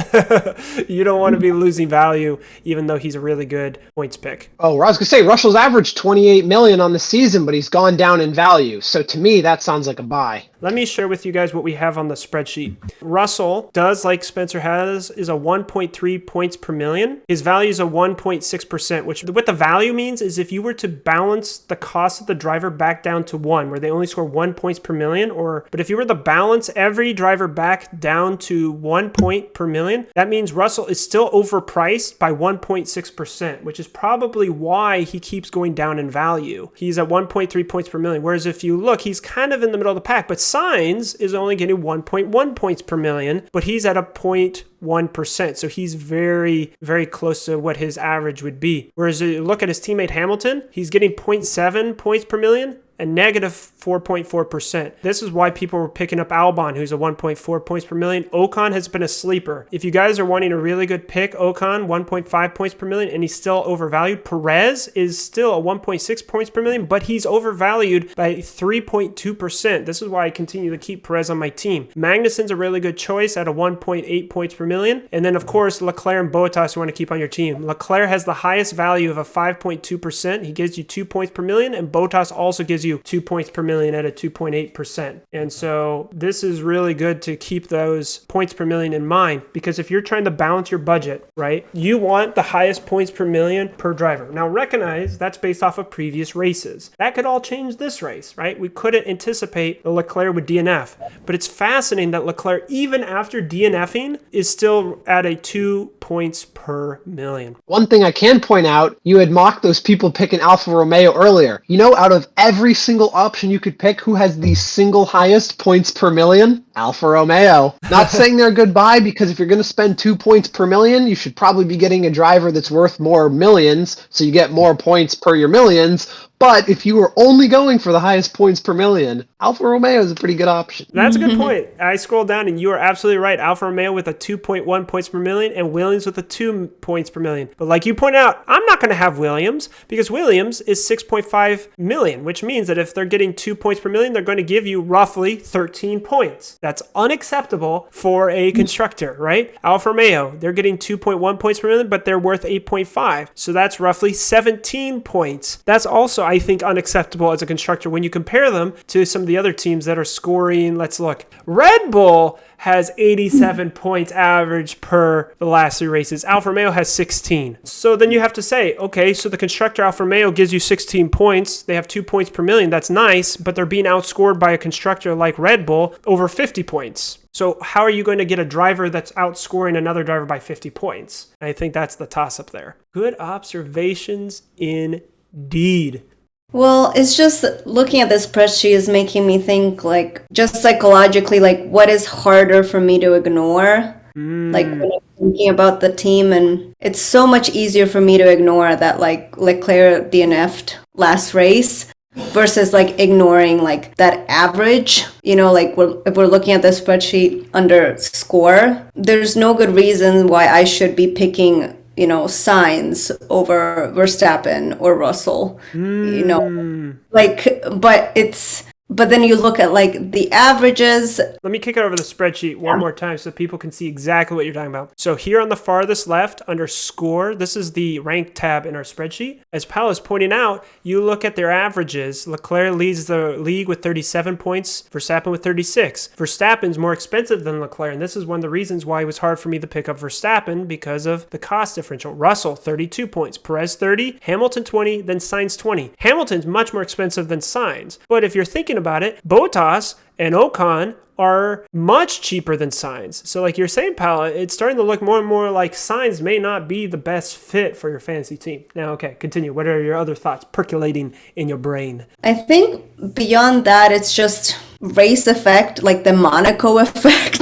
You don't want to be losing value, even though he's a really good points pick. Oh, I was going to say, Russell's averaged 28 million on the season, but he's gone down in value. So to me, that sounds like a buy. Let me share with you guys what we have on the spreadsheet. Russell does, like Spencer has, is a 1.3 points per million. His value is a 1.6%, which what the value means is if you were to balance the cost of the driver back down to 1, where they only score 1 points per million, but if you were to balance every driver back down to 1 point per million, that means Russell is still overpriced by 1.6%, which is probably why he keeps going down in value. He's at 1.3 points per million, whereas if you look, he's kind of in the middle of the pack, but Sainz is only getting 1.1 points per million, but he's at a 0.1%. So he's very, very close to what his average would be. Whereas you look at his teammate Hamilton, he's getting 0.7 points per million and negative 4.4%. This is why people were picking up Albon, who's a 1.4 points per million. Ocon has been a sleeper. If you guys are wanting a really good pick, Ocon, 1.5 points per million, and he's still overvalued. Perez is still a 1.6 points per million, but he's overvalued by 3.2%. This is why I continue to keep Perez on my team. Magnussen's a really good choice at a 1.8 points per million. And then, of course, Leclerc and Bottas you want to keep on your team. Leclerc has the highest value of a 5.2%. He gives you 2 points per million, and Bottas also gives you 2 points per million at a 2.8%. And so this is really good to keep those points per million in mind, because if you're trying to balance your budget, right, you want the highest points per million per driver. Now recognize that's based off of previous races. That could all change this race, right? We couldn't anticipate the Leclerc would DNF, but it's fascinating that Leclerc, even after DNFing, is still at a 2 points per million. One thing I can point out, you had mocked those people picking Alfa Romeo earlier. You know, out of every single option you could pick, who has the single highest points per million? Alfa Romeo. Not saying they're a good buy, because if you're going to spend 2 points per million, you should probably be getting a driver that's worth more millions, so you get more points per your millions. But if you were only going for the highest points per million, Alfa Romeo is a pretty good option. That's a good point. I scrolled down and you are absolutely right. Alfa Romeo with a 2.1 points per million and Williams with a 2 points per million. But like you point out, I'm not going to have Williams, because Williams is 6.5 million, which means that if they're getting 2 points per million, they're going to give you roughly 13 points. That's unacceptable for a constructor, right? Alfa Romeo, they're getting 2.1 points per million, but they're worth 8.5. So that's roughly 17 points. That's also, I think, unacceptable as a constructor when you compare them to some of the other teams that are scoring. Let's look. Red Bull has 87 points average per the last 3 races. Alfa Romeo has 16. So then you have to say, okay, so the constructor Alfa Romeo gives you 16 points. They have 2 points per million. That's nice, but they're being outscored by a constructor like Red Bull over 50 points. So how are you going to get a driver that's outscoring another driver by 50 points? I think that's the toss-up there. Good observations indeed. Well, it's just looking at this spreadsheet is making me think, like, just psychologically, like, what is harder for me to ignore? Like, when I'm thinking about the team, and it's so much easier for me to ignore that, like, Leclerc DNF'd last race versus, like, ignoring, like, that average. You know, like, if we're looking at the spreadsheet under score, there's no good reason why I should be picking, you know, Sainz over Verstappen or Russell, you know, like, but it's But then you look at like the averages. Let me kick it over the spreadsheet one more time so people can see exactly what you're talking about. So here on the farthest left under score, this is the rank tab in our spreadsheet. As Paolo is pointing out, you look at their averages. Leclerc leads the league with 37 points, Verstappen with 36. Verstappen's more expensive than Leclerc, and this is one of the reasons why it was hard for me to pick up Verstappen because of the cost differential. Russell, 32 points, Perez 30, Hamilton 20, then Sainz 20. Hamilton's much more expensive than Sainz, but if you're thinking about it, Bottas and Ocon are much cheaper than Sainz. So like you're saying, Paolo, it's starting to look more and more like Sainz may not be the best fit for your fantasy team. Now, okay, continue. What are your other thoughts percolating in your brain? I think beyond that, it's just race effect, like the Monaco effect,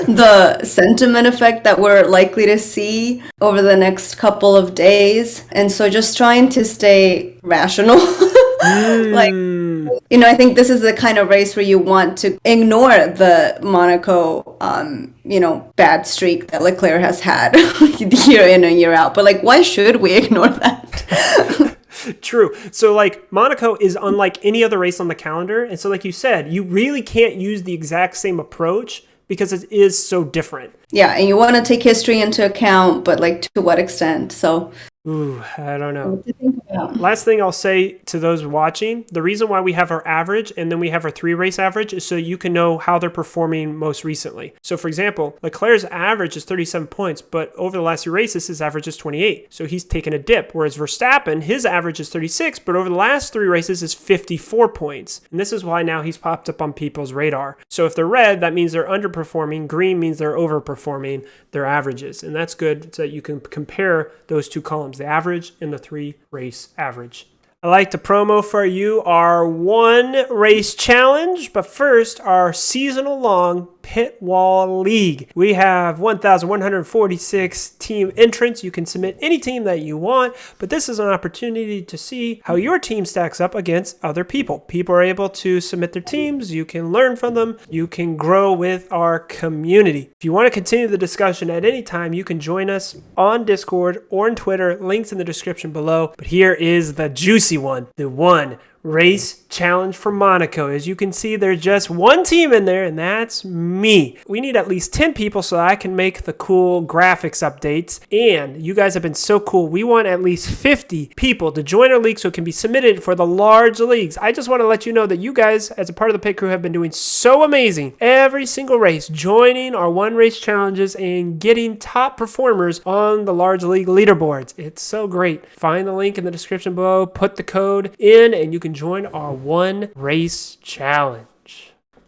the sentiment effect that we're likely to see over the next couple of days. And so just trying to stay rational. Like, I think this is the kind of race where you want to ignore the Monaco, bad streak that Leclerc has had year in and year out. But like, why should we ignore that? True. So like Monaco is unlike any other race on the calendar. And so like you said, you really can't use the exact same approach because it is so different. Yeah. And you want to take history into account, but like to what extent? So Ooh, I don't know. What to think about. Last thing I'll say to those watching, the reason why we have our average and then we have our 3-race average is so you can know how they're performing most recently. So for example, Leclerc's average is 37 points, but over the last 3 races, his average is 28. So he's taken a dip. Whereas Verstappen, his average is 36, but over the last 3 races is 54 points. And this is why now he's popped up on people's radar. So if they're red, that means they're underperforming. Green means they're overperforming their averages. And that's good so that you can compare those two columns, the average and the 3-race average. I like to promo for you our 1-race challenge, but first our seasonal long PITWALL League. We have 1,146 team entrants. You can submit any team that you want, but this is an opportunity to see how your team stacks up against other people. People are able to submit their teams. You can learn from them. You can grow with our community. If you want to continue the discussion at any time, you can join us on Discord or on Twitter. Links in the description below. But here is the juicy one, the 1-race challenge for Monaco. As you can see, there's just one team in there, and that's me. We need at least 10 people so I can make the cool graphics updates. And you guys have been so cool. We want at least 50 people to join our league so it can be submitted for the large leagues. I just want to let you know that you guys, as a part of the pit crew, have been doing so amazing. Every single race, joining our 1-race challenges and getting top performers on the large league leaderboards. It's so great. Find the link in the description below, put the code in, and you can join our 1-race challenge.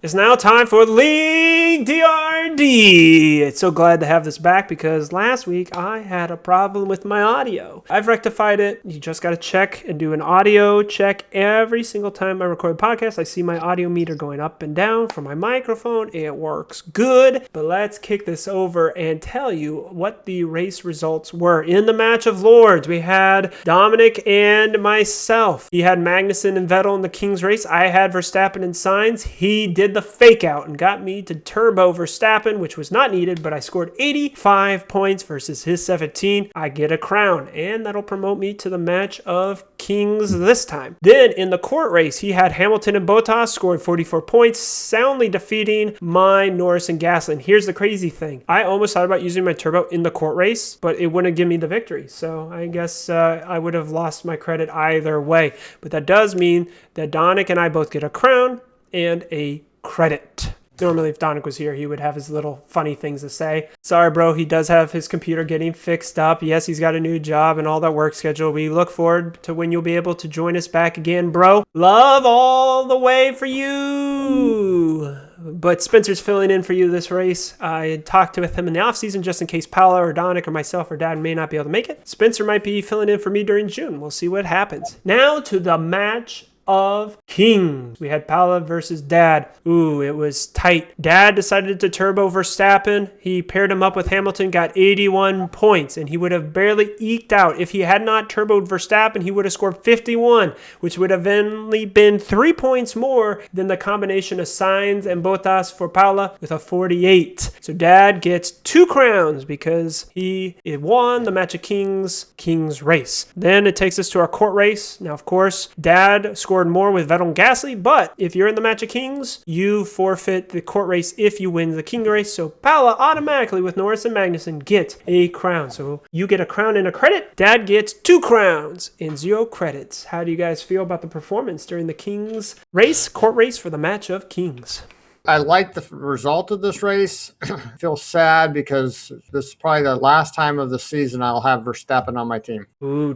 It's now time for the League DRD. It's so glad to have this back because last week I had a problem with my audio. I've rectified it. You just got to check and do an audio check every single time I record a podcast. I see my audio meter going up and down for my microphone. It works good. But let's kick this over and tell you what the race results were. In the match of Lords, we had Dominic and myself. He had Magnussen and Vettel in the King's race. I had Verstappen and Sainz. He did the fake out and got me to turbo Verstappen, which was not needed, but I scored 85 points versus his 17. I get a crown, and that'll promote me to the match of Kings this time. Then in the court race, he had Hamilton and Bottas, scored 44 points, soundly defeating my Norris and Gasly. Here's the crazy thing. I almost thought about using my turbo in the court race, but it wouldn't give me the victory. So I guess I would have lost my credit either way. But that does mean that Donick and I both get a crown and a credit. Normally, if Donick was here, he would have his little funny things to say. Sorry, bro. He does have his computer getting fixed up. Yes, he's got a new job and all that work schedule. We look forward to when you'll be able to join us back again, bro. Love all the way for you. But Spencer's filling in for you this race. I talked with him in the offseason just in case Paolo or Donick or myself or Dad may not be able to make it. Spencer might be filling in for me during June. We'll see what happens. Now to the match of Kings. We had Paolo versus Dad. Ooh, it was tight. Dad decided to turbo Verstappen. He paired him up with Hamilton, got 81 points, and he would have barely eked out. If he had not turboed Verstappen, he would have scored 51, which would have only been 3 points more than the combination of Sainz and Bottas for Paolo with a 48. So Dad gets 2 crowns because he won the match of Kings race. Then it takes us to our court race. Now, of course, Dad scored scored more with Vettel and Gasly, but if you're in the match of kings, you forfeit the court race if you win the king race. So Paula automatically with Norris and Magnussen gets a crown. So you get a crown and a credit. Dad gets 2 crowns and 0 credits. How do you guys feel about the performance during the kings race, court race for the match of kings? I like the result of this race. I feel sad because this is probably the last time of the season I'll have Verstappen on my team. Ooh,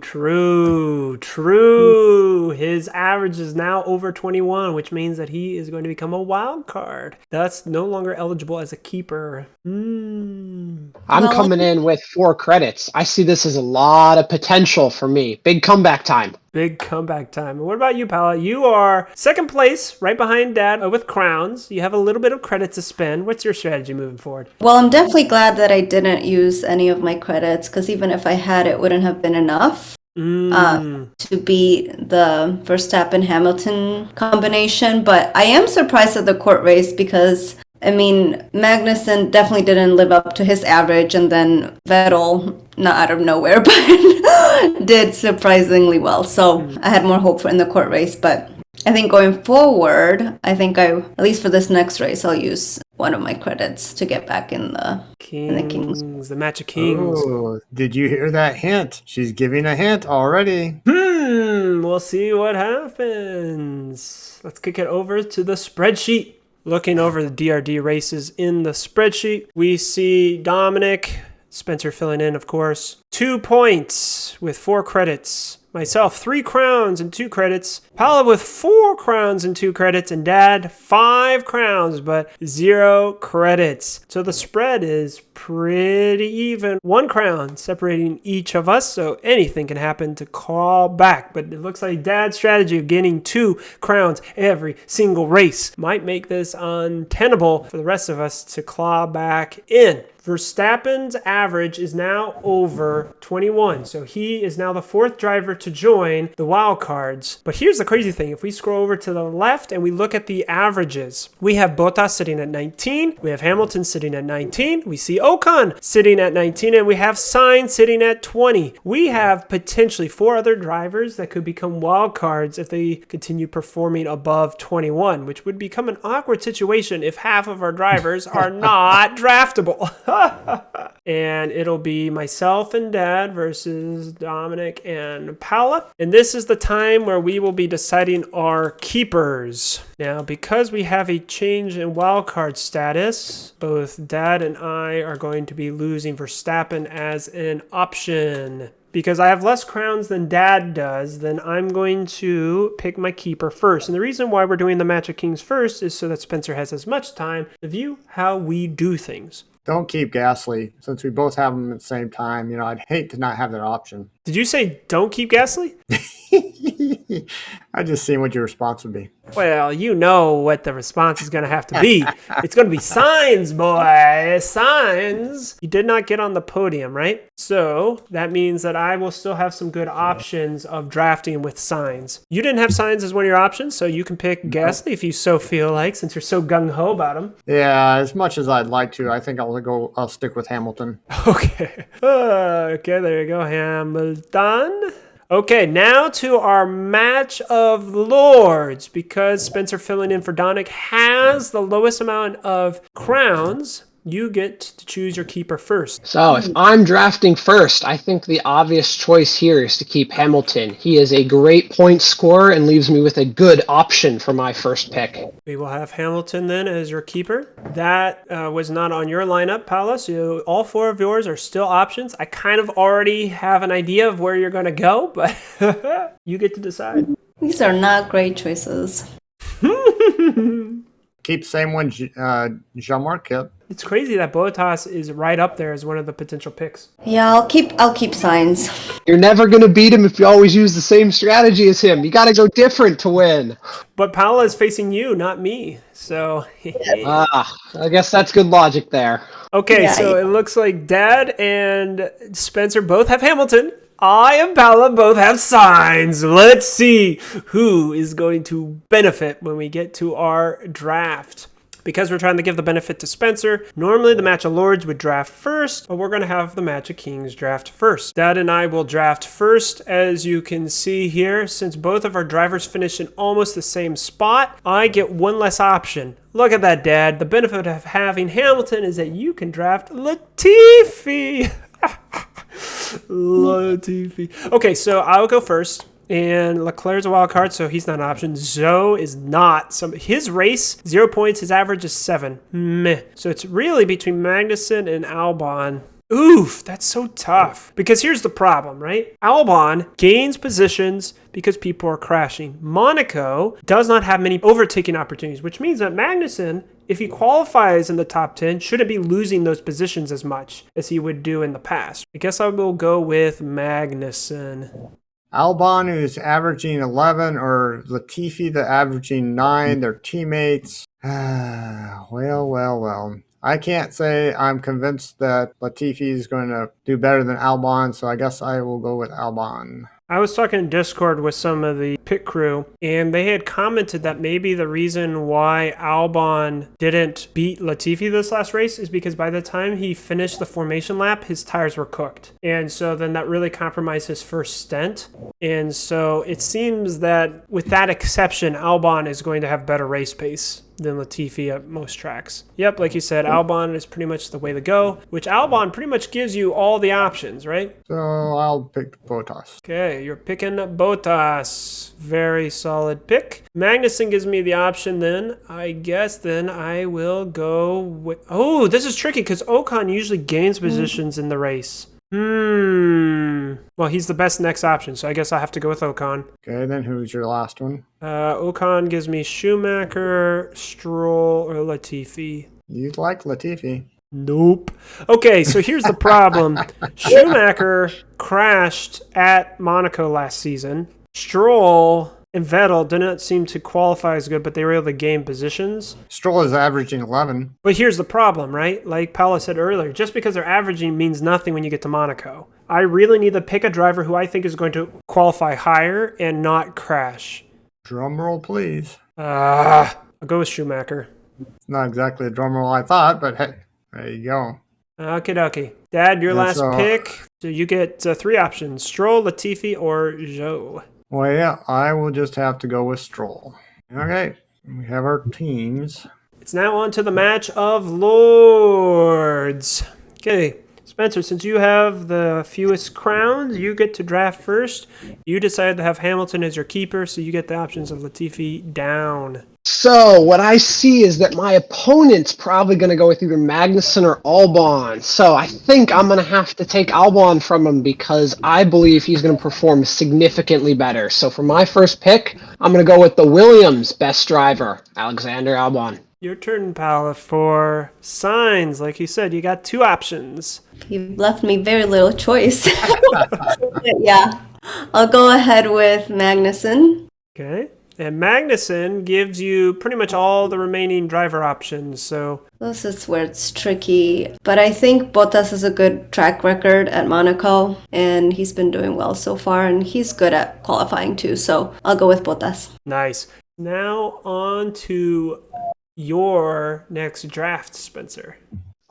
true. His average is now over 21, which means that he is going to become a wild card. Thus, no longer eligible as a keeper. I'm coming in with 4 credits. I see this as a lot of potential for me. Big comeback time. Big comeback time. And what about you, Paula? You are second place, right behind Dad with crowns. You have a little bit of credit to spend. What's your strategy moving forward? Well, I'm definitely glad that I didn't use any of my credits, because even if I had, it wouldn't have been enough to beat the Verstappen-Hamilton combination. But I am surprised at the court race because, I mean, Magnussen definitely didn't live up to his average, and then Vettel, not out of nowhere, but did surprisingly well. So I had more hope in the court race, but I think going forward, at least for this next race, I'll use one of my credits to get back in the Kings. The match of kings. Oh, did you hear that hint? She's giving a hint already. We'll see what happens. Let's kick it over to the spreadsheet. Looking over the DRD races in the spreadsheet, we see Dominic, Spencer filling in, of course, 2 points with 4 credits. Myself, 3 crowns and 2 credits. Paula with 4 crowns and 2 credits. And Dad, 5 crowns, but 0 credits. So the spread is pretty even. 1 crown separating each of us, so anything can happen to call back. But it looks like Dad's strategy of getting 2 crowns every single race might make this untenable for the rest of us to claw back in. Verstappen's average is now over 21, so he is now the 4th driver to join the wild cards. But here's the crazy thing. If we scroll over to the left and we look at the averages, we have Bottas sitting at 19, we have Hamilton sitting at 19, we see Ocon sitting at 19, and we have Sainz sitting at 20. We have potentially 4 other drivers that could become wild cards if they continue performing above 21, which would become an awkward situation if half of our drivers are not draftable. And it'll be myself and Dad versus Dominic and Paula. And this is the time where we will be deciding our keepers. Now, because we have a change in wildcard status, both Dad and I are going to be losing Verstappen as an option. Because I have less crowns than Dad does, then I'm going to pick my keeper first. And the reason why we're doing the Match of Kings first is so that Spencer has as much time to view how we do things. Don't keep Gasly. Since we both have them at the same time, I'd hate to not have that option. Did you say don't keep Gasly? I just seen what your response would be. Well, you know what the response is going to have to be. It's going to be Sainz, boy. Sainz. You did not get on the podium, right? So that means that I will still have some good options of drafting with Sainz. You didn't have Sainz as one of your options, so you can pick Gasly if you so feel like, since you're so gung-ho about him. Yeah, as much as I'd like to, I think I'll stick with Hamilton. Okay. Okay, there you go, Hamilton. Okay, now to our match of lords, because Spencer filling in for Donick has the lowest amount of crowns. You get to choose your keeper first. So if I'm drafting first, I think the obvious choice here is to keep Hamilton. He is a great point scorer and leaves me with a good option for my first pick. We will have Hamilton then as your keeper. That was not on your lineup, Paula, so all 4 of yours are still options. I kind of already have an idea of where you're going to go, but you get to decide. These are not great choices. Keep the same one Jean-Marc kept. It's crazy that Bottas is right up there as one of the potential picks. Yeah, I'll keep Sainz. You're never going to beat him if you always use the same strategy as him. You got to go different to win. But Paula is facing you, not me. So, I guess that's good logic there. Okay, so it looks like Dad and Spencer both have Hamilton. I and Paula both have Sainz. Let's see who is going to benefit when we get to our draft. because we're trying to give the benefit to Spencer, normally the match of Lords would draft first, but we're going to have the match of Kings draft first. Dad and I will draft first. As you can see here, since both of our drivers finish in almost the same spot, I get one less option. Look at that, Dad. The benefit of having Hamilton is that you can draft Latifi. Latifi. Okay, so I'll go first. And Leclerc's a wild card, so he's not an option. Zoe is not. His race, 0 points. His average is 7. Meh. So it's really between Magnussen and Albon. Oof, that's so tough. Because here's the problem, right? Albon gains positions because people are crashing. Monaco does not have many overtaking opportunities, which means that Magnussen, if he qualifies in the top 10, shouldn't be losing those positions as much as he would do in the past. I guess I will go with Magnussen. Albon, who's averaging 11, or Latifi, the averaging 9, their teammates. Well. I can't say I'm convinced that Latifi is going to do better than Albon, so I guess I will go with Albon. I was talking in Discord with some of the pit crew, and they had commented that maybe the reason why Albon didn't beat Latifi this last race is because by the time he finished the formation lap, his tires were cooked. And so then that really compromised his first stint. And so it seems that with that exception, Albon is going to have better race pace than Latifi at most tracks. Yep, like you said, Albon is pretty much the way to go, which Albon pretty much gives you all the options, right? So I'll pick Bottas. Okay, you're picking Bottas. Very solid pick. Magnussen gives me the option then. I guess then I will go with... Oh, this is tricky because Ocon usually gains positions in the race. Well, he's the best next option, so I guess I have to go with Ocon. Okay, then who's your last one? Ocon gives me Schumacher, Stroll, or Latifi. You like Latifi. Nope. Okay, so here's the problem. Schumacher crashed at Monaco last season. Stroll and Vettel didn't seem to qualify as good, but they were able to gain positions. Stroll is averaging 11. But here's the problem, right? Like Paolo said earlier, just because they're averaging means nothing when you get to Monaco. I really need to pick a driver who I think is going to qualify higher and not crash. Drum roll, please. I'll go with Schumacher. It's not exactly a drum roll I thought, but hey, there you go. Okie dokie. Dad, your last pick. So you get 3 options. Stroll, Latifi, or Zhou. Well, yeah, I will just have to go with Stroll. Okay, we have our teams. It's now on to the match of Lords. Okay, Spencer, since you have the fewest crowns, you get to draft first. You decided to have Hamilton as your keeper, so you get the options of Latifi down. So what I see is that my opponent's probably going to go with either Magnussen or Albon. So I think I'm going to have to take Albon from him because I believe he's going to perform significantly better. So for my first pick, I'm going to go with the Williams best driver, Alexander Albon. Your turn, pal, for signs. Like you said, you got 2 options. You've left me very little choice. But yeah, I'll go ahead with Magnussen. Okay. And Magnussen gives you pretty much all the remaining driver options, so... This is where it's tricky. But I think Bottas has a good track record at Monaco, and he's been doing well so far, and he's good at qualifying too, so I'll go with Bottas. Nice. Now on to your next draft, Spencer.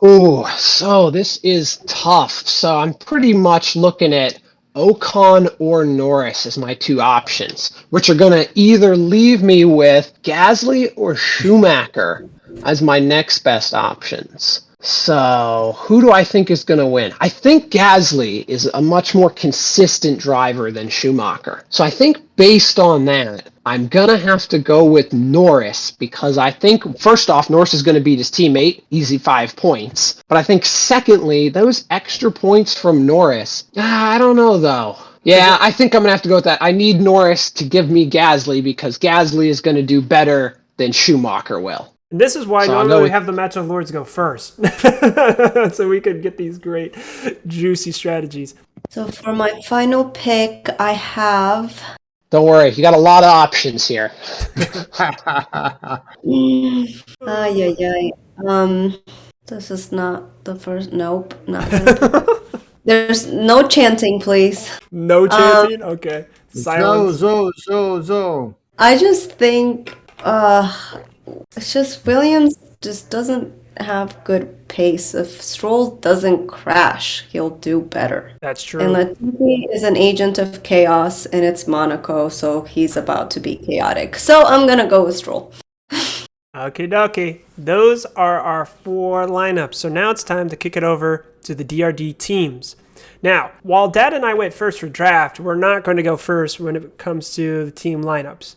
Ooh, so this is tough. So I'm pretty much looking at Ocon or Norris as my 2 options, which are going to either leave me with Gasly or Schumacher as my next best options. So who do I think is going to win? I think Gasly is a much more consistent driver than Schumacher. So I think based on that, I'm going to have to go with Norris because I think, first off, Norris is going to beat his teammate, easy 5 points. But I think, secondly, those extra points from Norris, I don't know, though. Yeah, I think I'm going to have to go with that. I need Norris to give me Gasly because Gasly is going to do better than Schumacher will. And this is why normally we have the Match of Lords go first. So we could get these great, juicy strategies. So for my final pick, I have... Don't worry, you got a lot of options here. This is not the first... Nope, not gonna... There's no chanting, please. No chanting? Okay. Silence. Zo. I just think... it's just Williams just doesn't have good pace. If Stroll doesn't crash, he'll do better. That's true. And Latifi is an agent of chaos, and it's Monaco, so he's about to be chaotic. So I'm gonna go with Stroll. Okie dokie. Those are our 4 lineups. So now it's time to kick it over to the DRD teams. Now, while Dad and I went first for draft, we're not going to go first when it comes to the team lineups.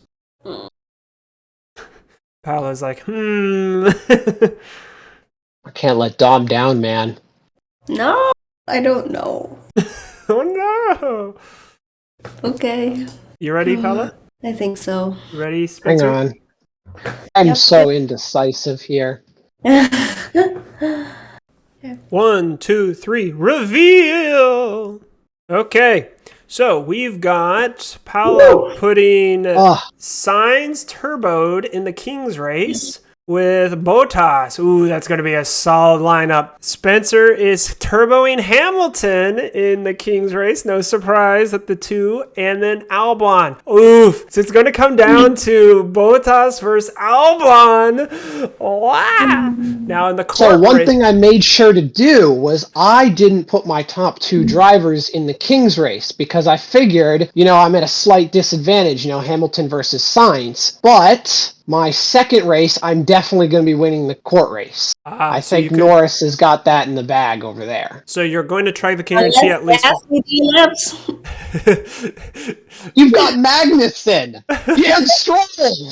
Paolo's like, I can't let Dom down, man. No, I don't know. Oh no. Okay. You ready, Paolo? I think so. You ready, Hang Spencer? on. I'm Yep. so indecisive here. 1, 2, 3, reveal! Okay, so we've got Paolo putting Sainz turboed in the King's race with Bottas. Ooh, that's going to be a solid lineup. Spencer is turboing Hamilton in the King's race. No surprise at the 2. And then Albon. Oof. So it's going to come down to Bottas versus Albon. Wow. Now in the court So one race, thing I made sure to do was I didn't put my top 2 drivers in the King's race because I figured, I'm at a slight disadvantage, Hamilton versus Sainz. But my second race, I'm definitely going to be winning the court race. I think Norris has got that in the bag over there. So you're going to try the King and see at least. You've got Magnussen! And Stroll!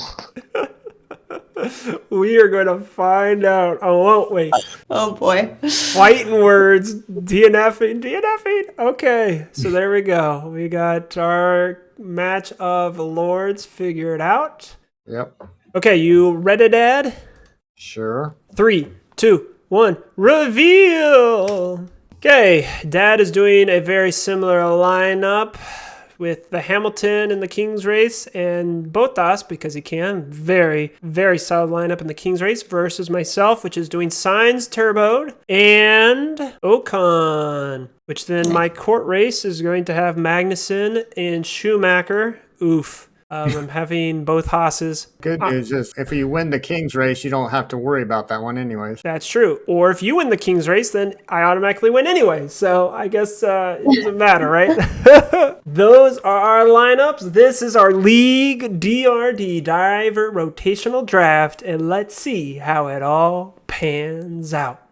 We are going to find out, won't we? Oh boy. Fighting words, DNFing. Okay, so there we go. We got our match of lords figured out. Yep. Okay, you ready, Dad? Sure. 3, 2, 1, reveal! Okay, Dad is doing a very similar lineup with the Hamilton in the King's race and Bottas, because he can. Very, very solid lineup in the King's race versus myself, which is doing Sainz turboed and Ocon, which then my court race is going to have Magnussen and Schumacher. Oof. I'm having both Haas's. Good news is if you win the King's race, you don't have to worry about that one anyways. That's true. Or if you win the King's race, then I automatically win anyway. So I guess it doesn't matter, right? Those are our lineups. This is our League DRD Driver Rotational Draft. And let's see how it all pans out.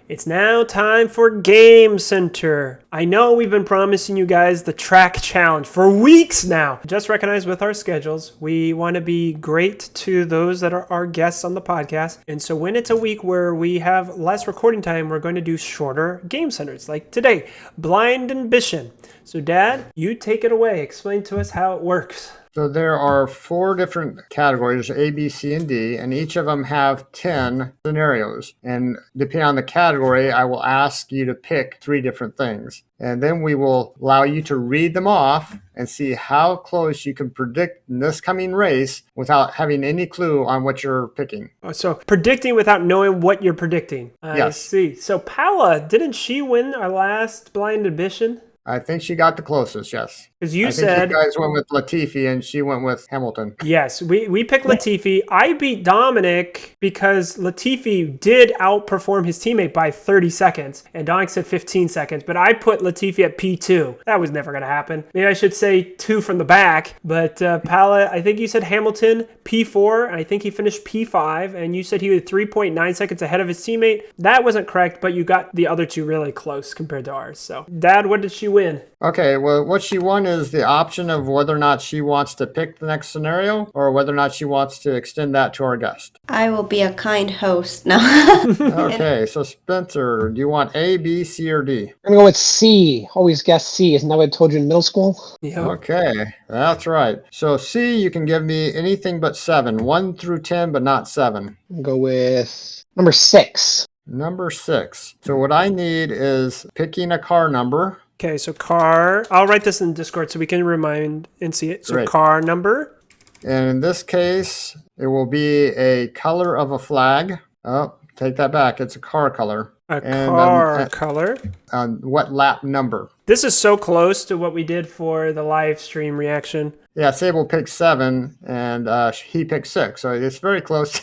It's now time for Game Center. I know we've been promising you guys the track challenge for weeks now. Just recognize with our schedules, we want to be great to those that are our guests on the podcast. And so when it's a week where we have less recording time, we're going to do shorter Game Centers like today, Blind Ambition. So Dad, you take it away. Explain to us how it works. So there are 4 different categories, A, B, C, and D, and each of them have 10 scenarios. And depending on the category, I will ask you to pick 3 different things. And then we will allow you to read them off and see how close you can predict in this coming race without having any clue on what you're picking. So predicting without knowing what you're predicting. I see. So Paula, didn't she win our last Blind Ambition? I think she got the closest, yes. Because I think you guys went with Latifi and she went with Hamilton. Yes, we picked Latifi. I beat Dominic because Latifi did outperform his teammate by 30 seconds. And Dominic said 15 seconds. But I put Latifi at P2. That was never going to happen. Maybe I should say 2 from the back. But Paula, I think you said Hamilton P4. And I think he finished P5. And you said he was 3.9 seconds ahead of his teammate. That wasn't correct, but you got the other 2 really close compared to ours. So, Dad, what did she win? Okay, well, what she won is the option of whether or not she wants to pick the next scenario or whether or not she wants to extend that to our guest. I will be a kind host now. Okay, so Spencer, do you want A, B, C, or D? I'm going to go with C. Always guess C. Isn't that what I told you in middle school? Yeah. Okay, that's right. So C, you can give me anything but 7. 1 through 10, but not 7. I'll go with number 6. Number 6. So what I need is picking a car number. Okay, so car. I'll write this in Discord so we can remind and see it. So Great. Car number. And in this case, it will be a color of a flag. Oh, take that back. It's a car color. Car color. What lap number? This is so close to what we did for the live stream reaction. Yeah, Sable picked 7, and he picked 6. So it's very close to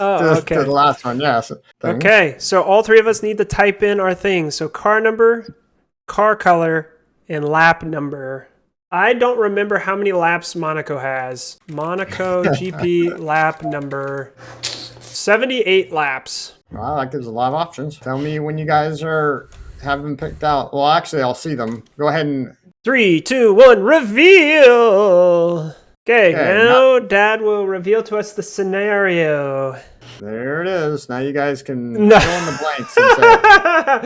the last one. Yes. Okay, so all three of us need to type in our things. So car number, car color, and lap number. I don't remember how many laps Monaco has. Monaco GP lap number 78 laps. Well, that gives a lot of options. Tell me when you guys have them picked out. Well, actually, I'll see them. Go ahead and... 3, 2, 1, reveal! Okay, now Dad will reveal to us the scenario. There it is. Now you guys can fill in the blanks and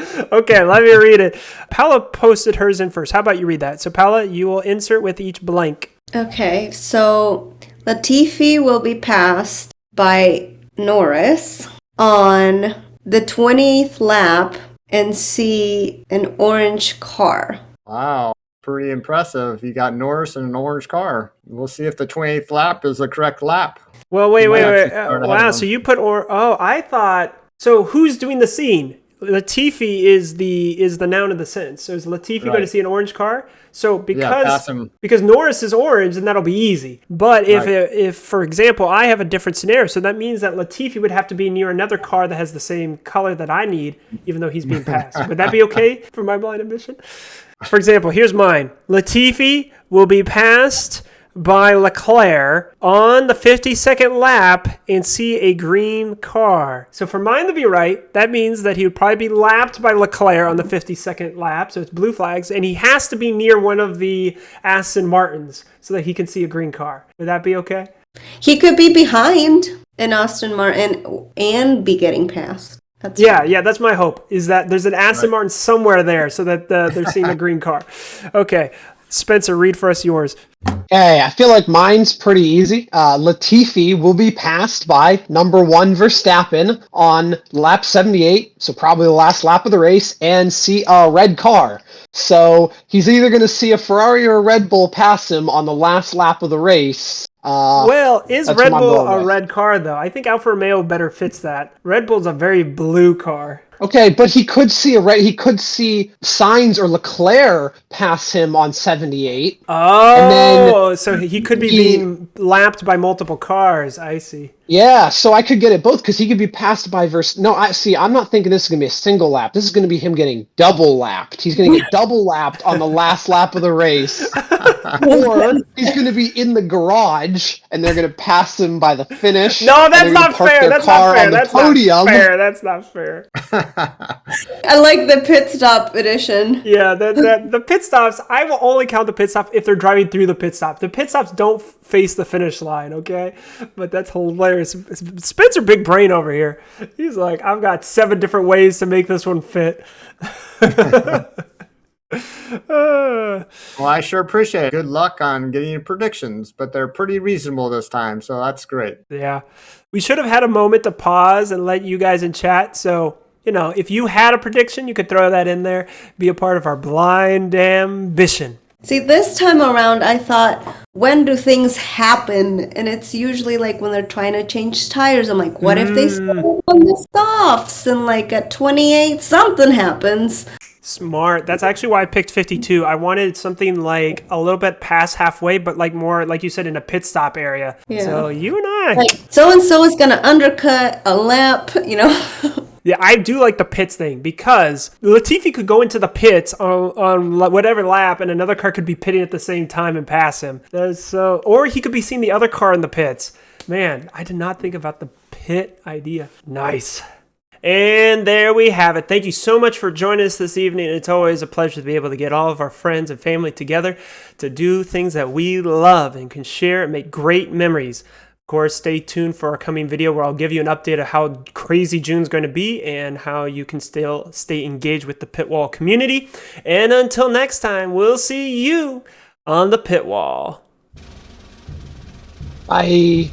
say. Okay, let me read it. Paula posted hers in first. How about you read that? So Paula, you will insert with each blank. Okay, so Latifi will be passed by Norris on the 20th lap and see an orange car. Wow, pretty impressive. You got Norris in an orange car. We'll see if the 28th lap is the correct lap. Well, wait. Wow, so you put I thought, so who's doing the scene? Latifi is the noun of the sentence. So is Latifi going to see an orange car? So because Norris is orange, then that'll be easy. But if for example, I have a different scenario, so that means that Latifi would have to be near another car that has the same color that I need, even though he's being passed. Would that be okay for my blind ambition? For example, here's mine. Latifi will be passed by Leclerc on the 52nd lap and see a green car. So for mine to be right, that means that he would probably be lapped by Leclerc on the 52nd lap, so it's blue flags, and he has to be near one of the Aston Martins so that he can see a green car. Would that be okay? He could be behind an Aston Martin and be getting passed. That's my hope, is that there's an Aston Martin somewhere there so that they're seeing a green car. Okay. Spencer, read for us yours. Hey, I feel like mine's pretty easy. Latifi will be passed by number 1 Verstappen on lap 78, so probably the last lap of the race, and see a red car. So he's either going to see a Ferrari or a Red Bull pass him on the last lap of the race. Is Red Bull a red car, though? I think Alfa Romeo better fits that. Red Bull's a very blue car. Okay, but he could see Sainz or Leclerc pass him on 78. Oh, so he could be being lapped by multiple cars. I see. Yeah, so I could get it both because he could be passed by I'm not thinking this is going to be a single lap. This is going to be him getting double lapped. He's going to get double lapped on the last lap of the race. Or he's going to be in the garage and they're going to pass him by the finish. No, that's not fair. That's not fair. That's not fair. I like the pit stop edition. Yeah, the pit stops, I will only count the pit stop if they're driving through the pit stop. The pit stops don't face the finish line, okay? But that's hilarious. Spencer big brain over here. He's like, I've got 7 different ways to make this one fit. Well, I sure appreciate it. Good luck on getting your predictions, but they're pretty reasonable this time, so that's great. Yeah. We should have had a moment to pause and let you guys in chat, so if you had a prediction, you could throw that in there, be a part of our blind ambition. See, this time around, I thought, when do things happen? And it's usually like when they're trying to change tires. I'm like, what if they start on the softs and like at 28 something happens? Smart. That's actually why I picked 52. I wanted something like a little bit past halfway, but like more, like you said, in a pit stop area. Yeah. So you and I. Like, so-and-so is going to undercut a lap, Yeah, I do like the pits thing because Latifi could go into the pits on whatever lap and another car could be pitting at the same time and pass him. Or he could be seeing the other car in the pits. Man, I did not think about the pit idea. Nice. And there we have it. Thank you so much for joining us this evening. It's always a pleasure to be able to get all of our friends and family together to do things that we love and can share and make great memories. Of course, stay tuned for our coming video where I'll give you an update of how crazy June's going to be and how you can still stay engaged with the PITWALL community. And until next time, we'll see you on the PITWALL. Bye.